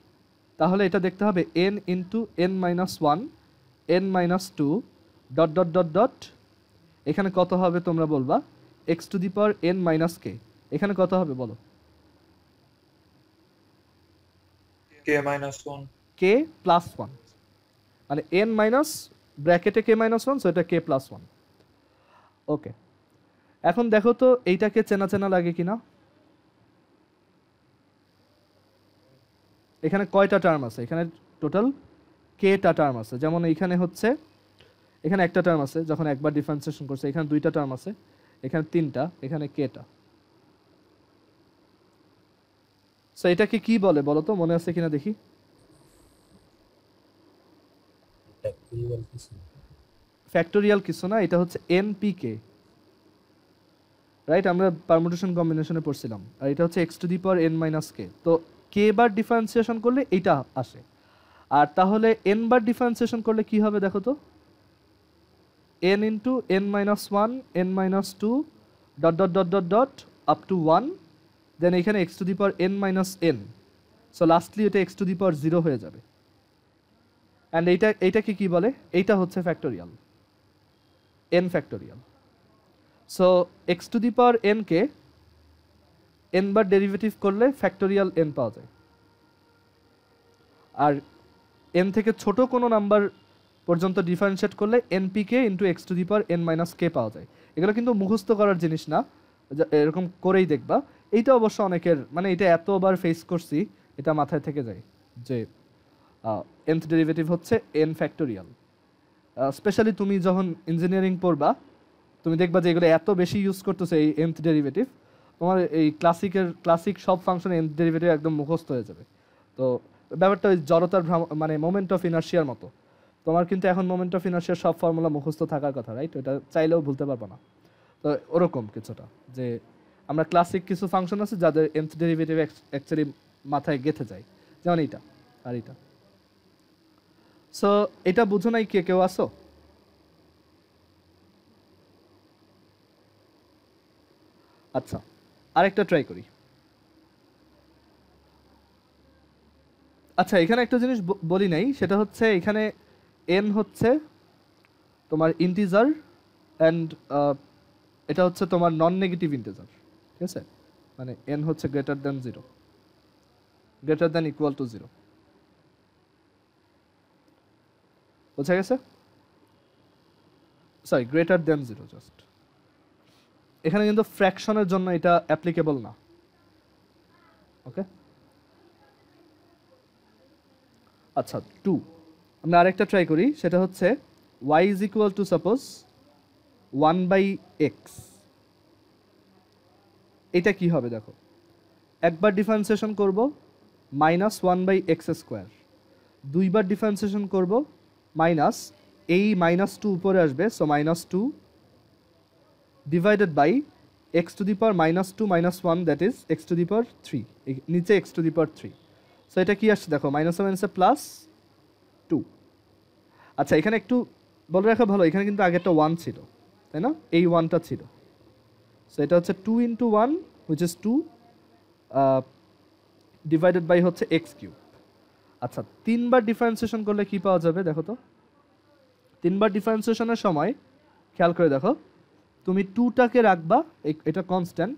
তাহলে এটা দেখতে হবে n into n minus 1 n minus 2 dot dot dot dot, এখানে কত হবে তোমরা বলবা, x to the power n minus k। এখানে কত হবে বলো? k minus 1, k প্লাস 1, মানে n মাইনাস ব্র্যাকেটে k মাইনাস 1, সো এটা k প্লাস 1। ওকে, এখন দেখো তো এইটাকে চেনা চেনা লাগে কিনা। এখানে কয়টা টার্ম আছে? এখানে টোটাল kটা টার্ম আছে। যেমন এইখানে হচ্ছে, এখানে একটা টার্ম আছে যখন একবার ডিফারেন্সিয়েশন করছে, এখানে দুইটা টার্ম আছে, এখানে তিনটা, এখানে kটা। সো এটাকে কি বলে বলো তো, মনে আছে কিনা দেখি। ফ্যাক্টোরিয়াল কিছু না, এটা হচ্ছে npk, রাইট? আমরা পারমুটেশন কম্বিনেশনে পড়ছিলাম, আর এটা হচ্ছে x to the power n minus k। তো k বার ডিফারেন্সিয়েশন করলে এইটা আসে, আর তাহলে n বার ডিফারেন্সিয়েশন করলে কি হবে দেখো তো, n into n minus 1 n minus 2 dot dot dot dot dot up to 1, দেন এখানে x to the power n minus n। So lastly এটা x টু দি পাওয়ার 0 হয়ে যাবে। অ্যান্ড এইটাকে কি বলে, এইটা হচ্ছে factorial, n factorial. So x to the power n K n bar derivative করলে ফ্যাক্টোরিয়াল n পাওয়া যায়। আর n থেকে ছোট কোনো নাম্বার পর্যন্ত ডিফারেন্সিয়েট করলে npk into X to the power n minus K পাওয়া যায়। এগুলো কিন্তু মুখস্থ করার জিনিস না, এরকম করেই দেখবা। এইটা অবশ্য অনেকের মানে এটা এতবার ফেস করছি, এটা মাথায় থেকে যায় যে nth ডেরিভেটিভ হচ্ছে n ফ্যাক্টোরিয়াল। স্পেশালি তুমি যখন ইঞ্জিনিয়ারিং পড়বা তুমি দেখবা যে এগুলো এত বেশি ইউজ করতেছে এই nth ডেরিভেটিভ, তোমার এই ক্লাসিক সব ফাংশন nth ডেরিভেটিভ একদম মুখস্থ হয়ে যাবে। তো ব্যাপারটা ওই জড়তার মানে মোমেন্ট অফ ইনার্শিয়ার মতো। তোমার কিন্তু এখন মোমেন্ট অফ ইনার্শিয়ার সব ফর্মুলা মুখস্থ থাকার কথা, রাইট? এটা চাইলেও ভুলতে পারবো না। তো ওরকম কিছুটা যে আমরা ক্লাসিক কিছু ফাংশন আছে যাদের nth ডেরিভেটিভ অ্যাকচুয়ালি মাথায় গেঁথে যায়, যেমন এইটা আর এইটা। সো এটা বুঝো নাই কেউ আসো? আচ্ছা, আরেকটা ট্রাই করি। আচ্ছা, এখানে একটা জিনিস বলি নাই, সেটা হচ্ছে এখানে n হচ্ছে তোমার ইন্টিজার অ্যান্ড এটা হচ্ছে তোমার নন নেগেটিভ ইন্টিজার, ঠিক আছে? মানে n হচ্ছে greater than 0, greater than equal to 0। বোঝা গেছে? Sorry, greater than 0 just. এখানে কিন্তু ফ্র্যাকশনের জন্য এটা অ্যাপ্লিকেবল না, ওকে? আচ্ছা, 2 আমরা আরেকটা ট্রাই করি, সেটা হচ্ছে y is equal two suppose 1/x। এটা কি হবে দেখো, একবার ডিফারেন্সিয়েশন করব -1/x², দুইবার ডিফারেন্সিয়েশন করব মাইনাস, এই -2 উপরে আসবে, so -2 divided by x to the power -2 -1, that is x to the power 3, নিচে x to the power 3। So এটা কি আসছে দেখো, -1 প্লাস 2। আচ্ছা, এখানে একটু বলে রাখা ভালো, এখানে কিন্তু আগে একটা 1 ছিল, তাই না? এই 1টা ছিল। সো এটা হচ্ছে 2 × 1 হুইচ ইজ 2 ডিভাইডেড বাই হচ্ছে x³। আচ্ছা, 3বার ডিফারেন্সিয়েশন করলে কি পাওয়া যাবে দেখো তো? 3বার ডিফারেন্সিয়েশনের সময় খেয়াল করে দেখো, তুমি 2টাকে রাখবা, এটা কনস্ট্যান্ট,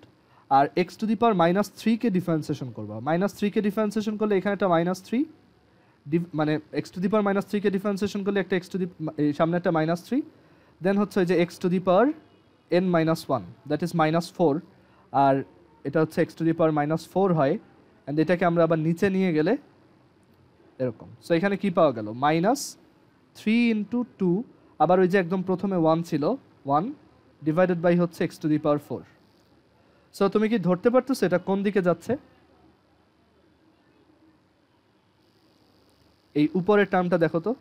আর x টু দি পাওয়ার -3 কে ডিফারেন্সিয়েশন করবা। -3 কে ডিফারেন্সিয়েশন করলে এখানে একটা -3, মানে x টু দি পাওয়ার -3 কে ডিফারেন্সিয়েশন করলে একটা x টু দি সামনে একটা -3, দেন হচ্ছে যে x to the power n-1, that is -4, আর এটা হচ্ছে x টু দি পাওয়ার -4 হয়, অ্যান্ড এটাকে আমরা আবার নিচে নিয়ে গেলে এরকম। সো এখানে কি পাওয়া গেল, -3 × 2, আবার ওই যে একদম প্রথমে 1 ছিল, 1 ডিভাইডেড বাই হচ্ছে x to the power 4। So তুমি কি ধরতে পারতেছো এটা কোন দিকে যাচ্ছে? এই উপরের টার্মটা দেখো তো,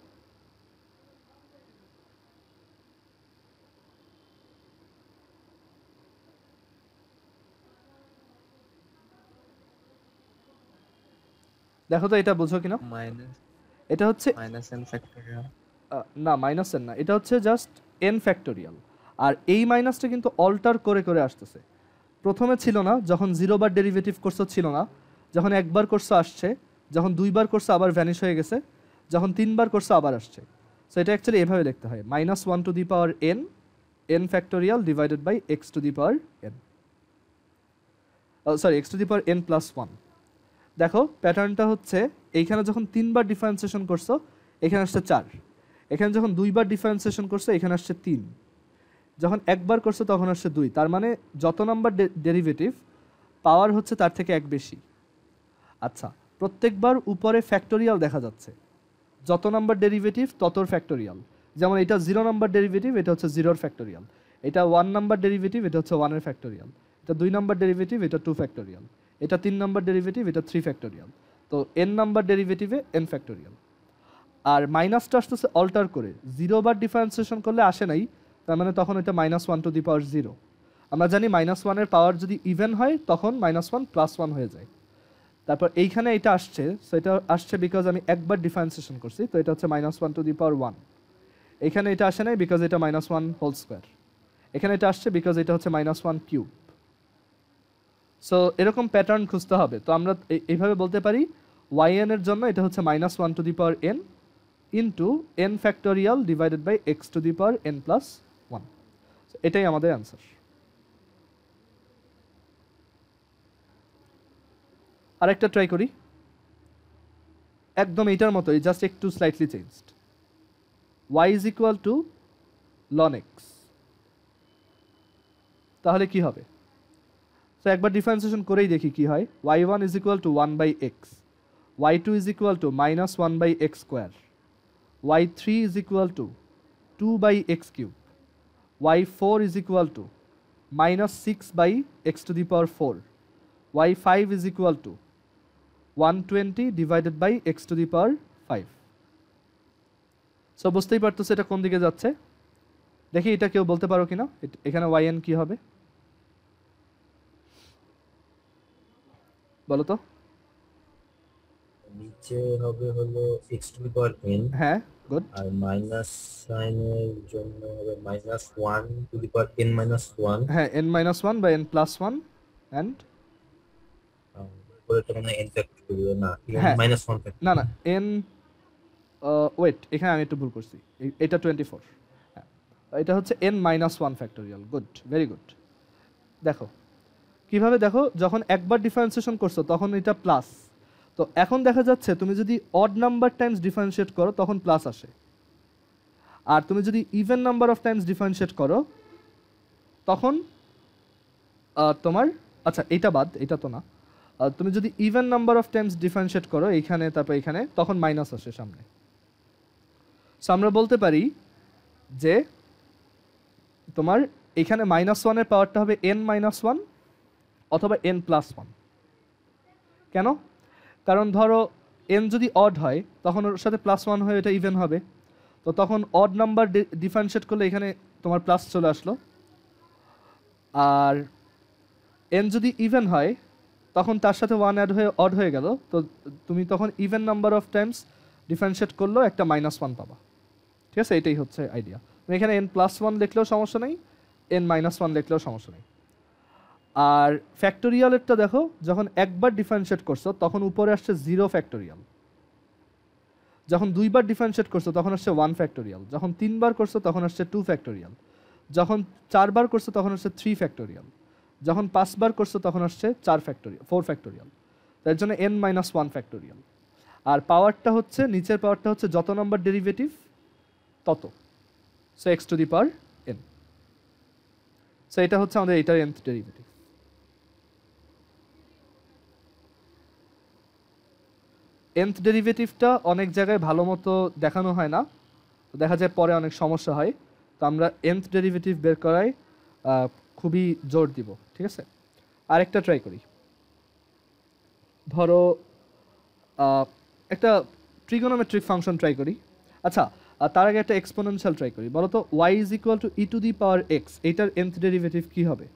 দেখো তো এটা বুঝো কিনা? এটা হচ্ছে n ফ্যাক্টোরিয়াল, না -n না, এটা হচ্ছে জাস্ট n ফ্যাক্টোরিয়াল। আর এই মাইনাসটা কিন্তু অল্টার করে করে আসতেছে। প্রথমে ছিল না, যখন 0 বার ডেরিভেটিভ করছো ছিল না, যখন একবার করছো আসছে, যখন 2বার করছো আবার ভ্যানিশ হয়ে গেছে, যখন 3বার করছো আবার আসছে। সো এটা অ্যাকচুয়ালি এভাবে লিখতে হয়, -1 to the power n factorial divided by x to the power n, sorry x to the power n+1। দেখো প্যাটার্নটা হচ্ছে, এইখানে যখন 3বার ডিফারেন্সিয়েশন করছো এখানে আসছে 4, এখানে যখন 2বার ডিফারেন্সিয়েশন করছো এখানে আসছে 3, যখন একবার করছো তখন আসছে 2। তার মানে যত নাম্বার ডেরিভেটিভ পাওয়ার হচ্ছে তার থেকে এক বেশি। আচ্ছা, প্রত্যেকবার উপরে ফ্যাক্টোরিয়াল দেখা যাচ্ছে, যত নাম্বার ডেরিভেটিভ ততর ফ্যাক্টোরিয়াল। যেমন এটা 0 নাম্বার ডেরিভেটিভ, এটা হচ্ছে 0-এর ফ্যাক্টোরিয়াল। এটা 1 নাম্বার ডেরিভেটিভ, এটা হচ্ছে 1-এর ফ্যাক্টোরিয়াল। এটা 2 নাম্বার ডেরিভেটিভ, এটা 2 ফ্যাক্টোরিয়াল। এটা 3 নাম্বার ডেরিভেটিভ, এটা 3 ফ্যাক্টোরিয়াল। তো n নাম্বার ডেরিভেটিভে n ফ্যাক্টোরিয়াল। আর মাইনাসটা আসতেছে অল্টার করে, 0 বার ডিফারেন্সিয়েশন করলে আসে নাই, তার মানে তখন এটা -1 টু দি পাওয়ার 0। আমরা জানি -1-এর পাওয়ার যদি ইভেন হয় তখন -1 +1 হয়ে যায়। তারপর এইখানে এটা আসছে, সো এটা আসছে বিকজ আমি একবার ডিফারেন্সিয়েশন করছি, তো এটা হচ্ছে -1 টু দি পাওয়ার 1। এখানে এটা আসে নাই বিকজ এটা -1² এখানে এটা আসছে বিকজ এটা হচ্ছে -1³। সো এরকম প্যাটার্ন খুঁজতে হবে। তো আমরা এইভাবে বলতে পারি yn এর জন্য এটা হচ্ছে -1 to the power n, into n factorial divided by x to the power n plus 1। এটাই আমাদের অ্যান্সার। আরেকটা ট্রাই করি, একদম এইটার মতোই, জাস্ট একটু slightly changed. y is equal to ln x, তাহলে কি হবে? তো একবার ডিফারেন্সিয়েশন করেই দেখি কি হয়। y1 is equal to 1 by x, y2 is equal to minus 1 by x square, y3 is equal to 2 by x cube, y4 is equal to minus 6 by x to the power 4, y5 is equal to 120 divided by x to the power 5। So বুঝতেই পারতেছে এটা কোন দিকে যাচ্ছে। দেখি এটা কেউ বলতে পারো কিনা, এখানে yn কি হবে বলো তো? নিচে হবে হলো x to the power n, হ্যাঁ গুড। আর মাইনাস সাইনের জন্য হবে minus 1 to the power n minus 1। হ্যাঁ n minus 1 by n plus 1 and পরেরটা মানে n ফ্যাক্টরিয়াল না, হ্যাঁ। Minus 1 factorial. না না n ওয়েট, এখানে আমি একটু ভুল করছি, এটা 24, হ্যাঁ এটা হচ্ছে n minus 1 factorial. Good, very good. দেখো কিভাবে, দেখো যখন একবার ডিফারেন্সিয়েশন করছো তখন এটা প্লাস, তো এখন দেখা যাচ্ছে তুমি যদি অড নাম্বার টাইমস ডিফারেন্সিয়েট করো তখন প্লাস আসে, আর তুমি যদি even number of times differentiate করো তখন তোমার, আচ্ছা এটা বাদ, এটা তো না, তুমি যদি even number of times differentiate করো এইখানে তারপর এখানে, তখন মাইনাস আসে সামনে। সো আমরা বলতে পারি যে তোমার এখানে মাইনাস 1-এর পাওয়ারটা হবে n মাইনাস 1 অথবা n প্লাস 1। কেন? কারণ ধরো n যদি অড হয় তখন ওর সাথে প্লাস 1 হয়ে এটা ইভেন হবে, তো তখন অড নাম্বার ডিফারেন্সিয়েট করলে এখানে তোমার প্লাস চলে আসলো, আর n যদি ইভেন হয় তখন তার সাথে 1 অ্যাড হয়ে অড হয়ে গেল, তো তুমি তখন even number of times differentiate করলেও একটা মাইনাস 1 পাবা। ঠিক আছে, এটাই হচ্ছে আইডিয়া। তুমি এখানে n প্লাস 1 লিখলেও সমস্যা নেই, n মাইনাস 1 লিখলেও সমস্যা নেই। আর ফ্যাক্টোরিয়ালেরটা দেখো, যখন একবার ডিফারেন্সিয়েট করছো তখন উপরে আসছে 0 ফ্যাক্টোরিয়াল, যখন দুইবার ডিফারেন্সিয়েট করছো তখন আসছে 1 ফ্যাক্টোরিয়াল, যখন তিনবার করছো তখন আসছে 2 ফ্যাক্টোরিয়াল, যখন চারবার করছো তখন আসছে 3 ফ্যাক্টোরিয়াল, যখন 5 বার করছো তখন আসছে 4 ফ্যাক্টোরিয়াল, 4 ফ্যাক্টোরিয়াল। তার জন্য n মাইনাস 1 ফ্যাক্টোরিয়াল। আর পাওয়ারটা হচ্ছে, নিচের পাওয়ারটা হচ্ছে যত নম্বর ডেরিভেটিভ তত, so x to the power n। So এটা হচ্ছে আমাদের এটার nth ডেরিভেটিভ। nth ডেরিভেটিভটা অনেক জায়গায় ভালো মতো দেখানো হয় না, দেখা যায় পরে অনেক সমস্যা হয়, তো আমরা nth ডেরিভেটিভ বের করায় খুবই জোর দিব। ঠিক আছে, আরেকটা ট্রাই করি। ধরো একটা ট্রিগোনোমেট্রিক ফাংশন ট্রাই করি। আচ্ছা, তার আগে একটা এক্সপোনেনশিয়াল ট্রাই করি। বলো তো y is equal two E to the power x, এইটার nth ডেরিভেটিভ কি হবে?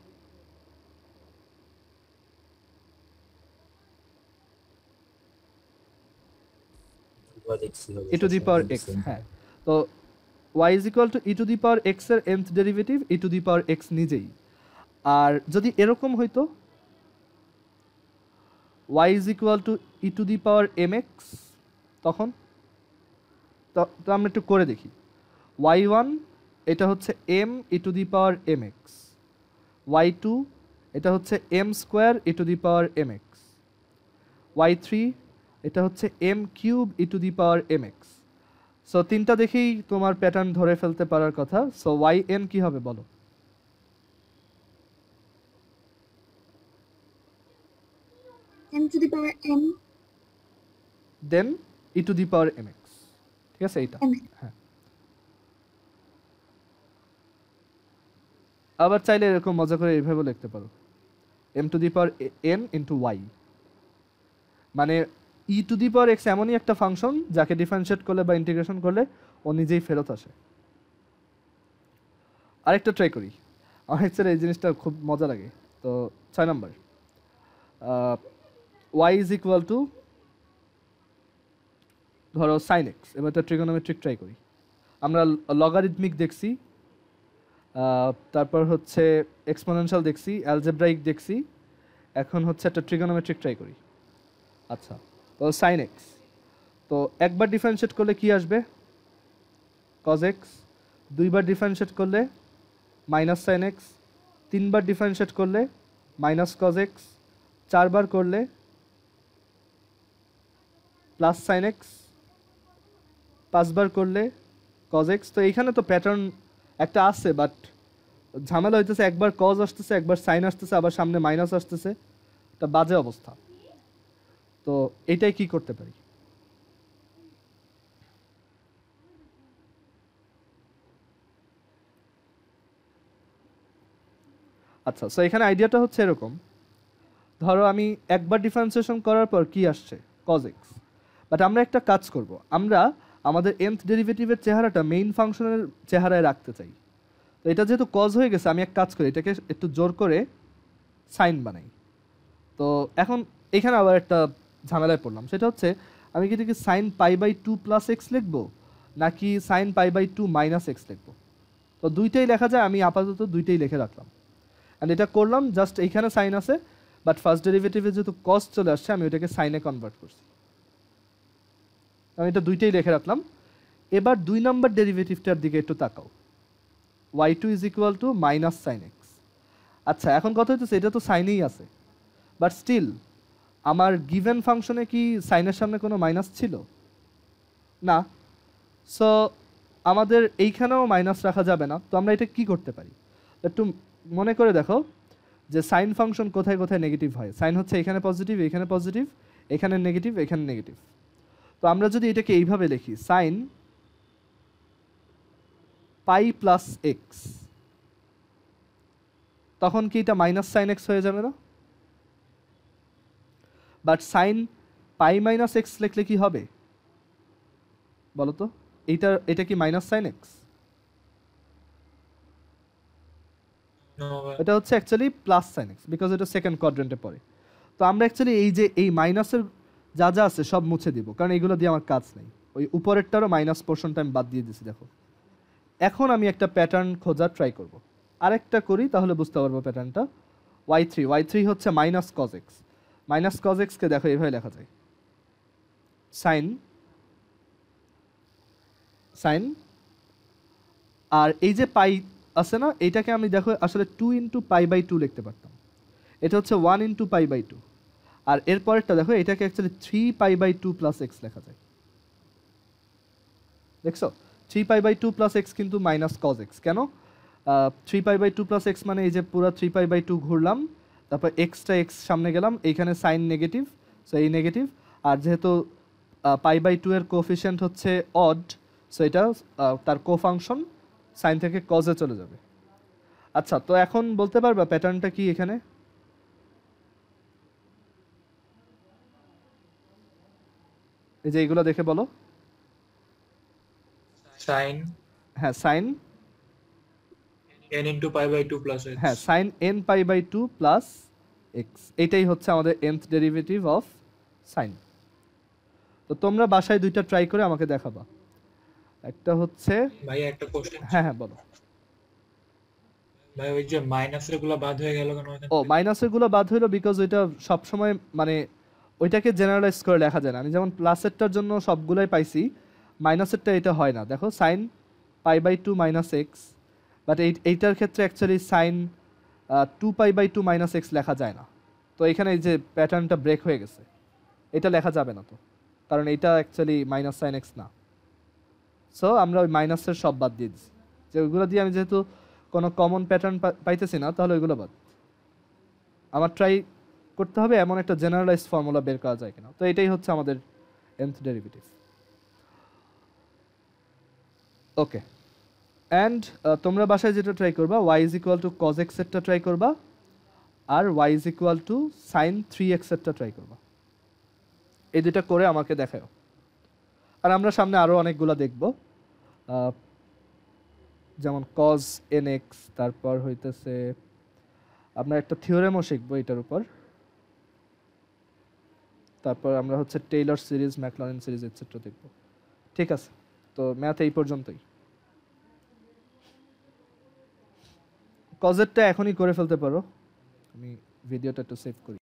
ই টু দি পাওয়ার x, হ্যাঁ। তো y is equal two E to the power x এর nth derivative E to the power x নিজেই। আর যদি এরকম হইতো y is equal two E to the power mx, তখন তো আমরা একটু করে দেখি। y1 এটা হচ্ছে m E to the power mx, y2 এটা হচ্ছে m square E to the power mx, y3 এটা হচ্ছে m cube E to the power mx। So তিনটা দেখেই তোমার প্যাটার্ন ধরে ফেলতে পারার কথা। সো yn কি হবে বলো? m to the power m then e to the power mx। ঠিক আছে, এইটা হ্যাঁ। আবার চাইলে এরকম মজা করে এইভাবে লিখতে পারো, m two the power n into y, মানে ই টু দি পাওয়ার x এমনই একটা ফাংশন যাকে ডিফারেন্সিয়েট করলে বা ইন্টিগ্রেশন করলে ও নিজেই ফেরত আসে। আরেকটা ট্রাই করি, আমার হচ্ছে এই জিনিসটা খুব মজা লাগে। তো 6 নম্বর, y ইজ ইকুয়াল টু ধরো সাইন এক্স। এবার একটা ট্রিগোনোমেট্রিক ট্রাই করি। আমরা লগারিদমিক দেখছি, তারপর হচ্ছে এক্সপোনেনশিয়াল দেখছি, অ্যালজেব্রাইক দেখছি, এখন হচ্ছে একটা ট্রিগোনোমেট্রিক ট্রাই করি। আচ্ছা, তো সাইন এক্স, তো একবার ডিফারেন্সিয়েট করলে কি আসবে? cos x, দুইবার ডিফারেন্সিয়েট করলে মাইনাস সাইন এক্স, তিনবার ডিফারেন্সিয়েট করলে মাইনাস cos x, চারবার করলে প্লাস সাইন এক্স, পাঁচবার করলে cos x। তো এইখানে তো প্যাটার্ন একটা আছে, বাট ঝামেলা হইতেছে একবার cos আসতেছে, একবার সাইন আসতেছে, আবার সামনে মাইনাস আসতেছে, এটা বাজে অবস্থা। তো এটাই কি করতে পারি? আচ্ছা, সো এখানে আইডিয়াটা হচ্ছে এরকম, ধরো আমি একবার ডিফারেন্সিয়েশন করার পর কি আসছে cos x, বাট আমরা একটা কাজ করব, আমরা আমাদের nth ডেরিভেটিভের চেহারাটা মেইন ফাংশনের চেহারায় রাখতে চাই। তো এটা যেহেতু cos হয়ে গেছে, আমি এক কাজ করি, এটাকে একটু জোর করে সাইন বানাই। তো এখন এখানে আবার একটা ঝামেলায় পড়লাম, সেটা হচ্ছে আমি কি এটাকে sine pi by 2 plus x লিখবো নাকি sine pi by 2 minus x লিখবো? তো দুইটাই লেখা যায়, আমি আপাতত দুইটাই লিখে রাখলাম। অ্যান্ড এটা করলাম, জাস্ট এইখানে সাইন আছে, বাট ফার্স্ট ডেরিভেটিভে যেহেতু কস চলে আসছে, আমি ওইটাকে সাইনে কনভার্ট করছি। আমি এটা দুইটাই লিখে রাখলাম। এবার 2 নম্বর ডেরিভেটিভটার দিকে একটু তাকাও, y2 is equal to minus sine x. আচ্ছা, এখন কথা হচ্ছে এটা তো সাইনেই আছে, বাট স্টিল আমার গিভেন ফাংশনে কি সাইনের সামনে কোনো মাইনাস ছিল না? সো আমাদের এইখানেও মাইনাস রাখা যাবে না। তো আমরা এটা কি করতে পারি? একটু মনে করে দেখো যে সাইন ফাংশন কোথায় কোথায় নেগেটিভ হয়। সাইন হচ্ছে এখানে পজিটিভ, এখানে পজিটিভ, এখানে নেগেটিভ, এখানে নেগেটিভ। তো আমরা যদি এটাকে এইভাবে লিখি, সাইন পাই প্লাস এক্স, তখন কি এটা মাইনাস সাইন এক্স হয়ে যাবে না? But sine pi minus x লিখলে কি হবে বলো তো? এটা কি মাইনাস সাইন এক্স? এটা হচ্ছে actually plus sine x, because এটা সেকেন্ড কোয়াড্রেন্টে পড়ে। তো আমরা অ্যাকচুয়ালি এই যে এই মাইনাসের যা যা আছে সব মুছে দিব, কারণ এগুলো দিয়ে আমার কাজ নেই। ওই উপরেরটারও মাইনাস পোর্শনটা আমি বাদ দিয়ে দিছি। দেখো, এখন আমি একটা প্যাটার্ন খোঁজার ট্রাই করব। আরেকটা করি, তাহলে বুঝতে পারবো প্যাটার্নটা। y3 হচ্ছে minus cos x। Minus cos x কে দেখো এইভাবে লেখা যায়, সাইন, আর এই যে পাই আছে না, এইটাকে আমি দেখো আসলে 2 ইন্টু পাই বাই 2 লিখতে পারতাম। এটা হচ্ছে 1 ইন্টু পাই বাই 2। আর এরপরেরটা দেখো, এটাকে actually 3 pi by 2 plus x লেখা যায়। দেখছো, 3 পাই বাই 2 প্লাস এক্স কিন্তু মাইনাস cos x। কেন 3 পাই বাই 2 প্লাস এক্স? মানে এই যে পুরো 3 পাই বাই 2 ঘুরলাম, তারপর এক্সটা এক্স সামনে গেলাম, এইখানে সাইন নেগেটিভ, সো এই নেগেটিভ। আর যেহেতু পাই বাই 2 এর কোএফিসিয়েন্ট হচ্ছে অড, সো এটা তার কোফাংশন সাইন থেকে কজে চলে যাবে। আচ্ছা, তো এখন বলতে পারবা প্যাটার্নটা কি এখানে? এই যে এইগুলো দেখে বলো। সাইন, হ্যাঁ sine n into pi by 2 plus x। হ্যাঁ, sine n pi by 2 plus x, এটাই হচ্ছে আমাদের nth ডেরিভেটিভ অফ সাইন। তো তোমরা বাসায় দুইটা ট্রাই করে আমাকে দেখাবা। একটা হচ্ছে, ভাই একটা কোশ্চেন, হ্যাঁ হ্যাঁ বলো। ভাই ওই যে মাইনাসের গুলো বাদ হয়ে গেল কেন এখান ও, থেকে? মাইনাসের গুলো বাদ হইলো বিকজ ওইটা সবসময় মানে ওইটাকে জেনারেলাইজ করে লেখা যায় না। আমি যেমন প্লাসেরটার জন্য সবগুলাই পাইছি, মাইনাসেরটা এটা হয় না। দেখো, sine pi by 2 minus x, but এইটার ক্ষেত্রে actually sine 2 pi by 2 minus x লেখা যায় না। তো এখানে এই যে প্যাটার্নটা ব্রেক হয়ে গেছে, এটা লেখা যাবে না তো, কারণ এইটা অ্যাকচুয়ালি মাইনাস সাইন এক্স না। সো আমরা ওই মাইনাসের সব বাদ দিয়ে দিচ্ছি, যে ওইগুলো দিয়ে আমি যেহেতু কোনো কমন প্যাটার্ন পাইতেছি না, তাহলে ওইগুলো বাদ। আমার ট্রাই করতে হবে এমন একটা জেনারেলাইজ ফর্মুলা বের করা যায় কিনা। তো এটাই হচ্ছে আমাদের nth ডেরিভেটিভ। ওকে, অ্যান্ড তোমরা বাসায় যেটা ট্রাই করবা, y is equal to cos x এরটা ট্রাই করবা, আর y is equal to sine 3x এরটা ট্রাই করবা। এই দুটা করে আমাকে দেখাও। আর আমরা সামনে আরও অনেকগুলো দেখব, যেমন cos nx, তারপর হইতেছে আমরা একটা থিওরেমও শিখবো এটার উপর, তারপর আমরা হচ্ছে Taylor series, Maclaurin series etcetera দেখব। ঠিক আছে, তো ম্যাথ এই পর্যন্তই। কজেরটা এখনই করে ফেলতে পারো, আমি ভিডিওটা একটু সেভ করি।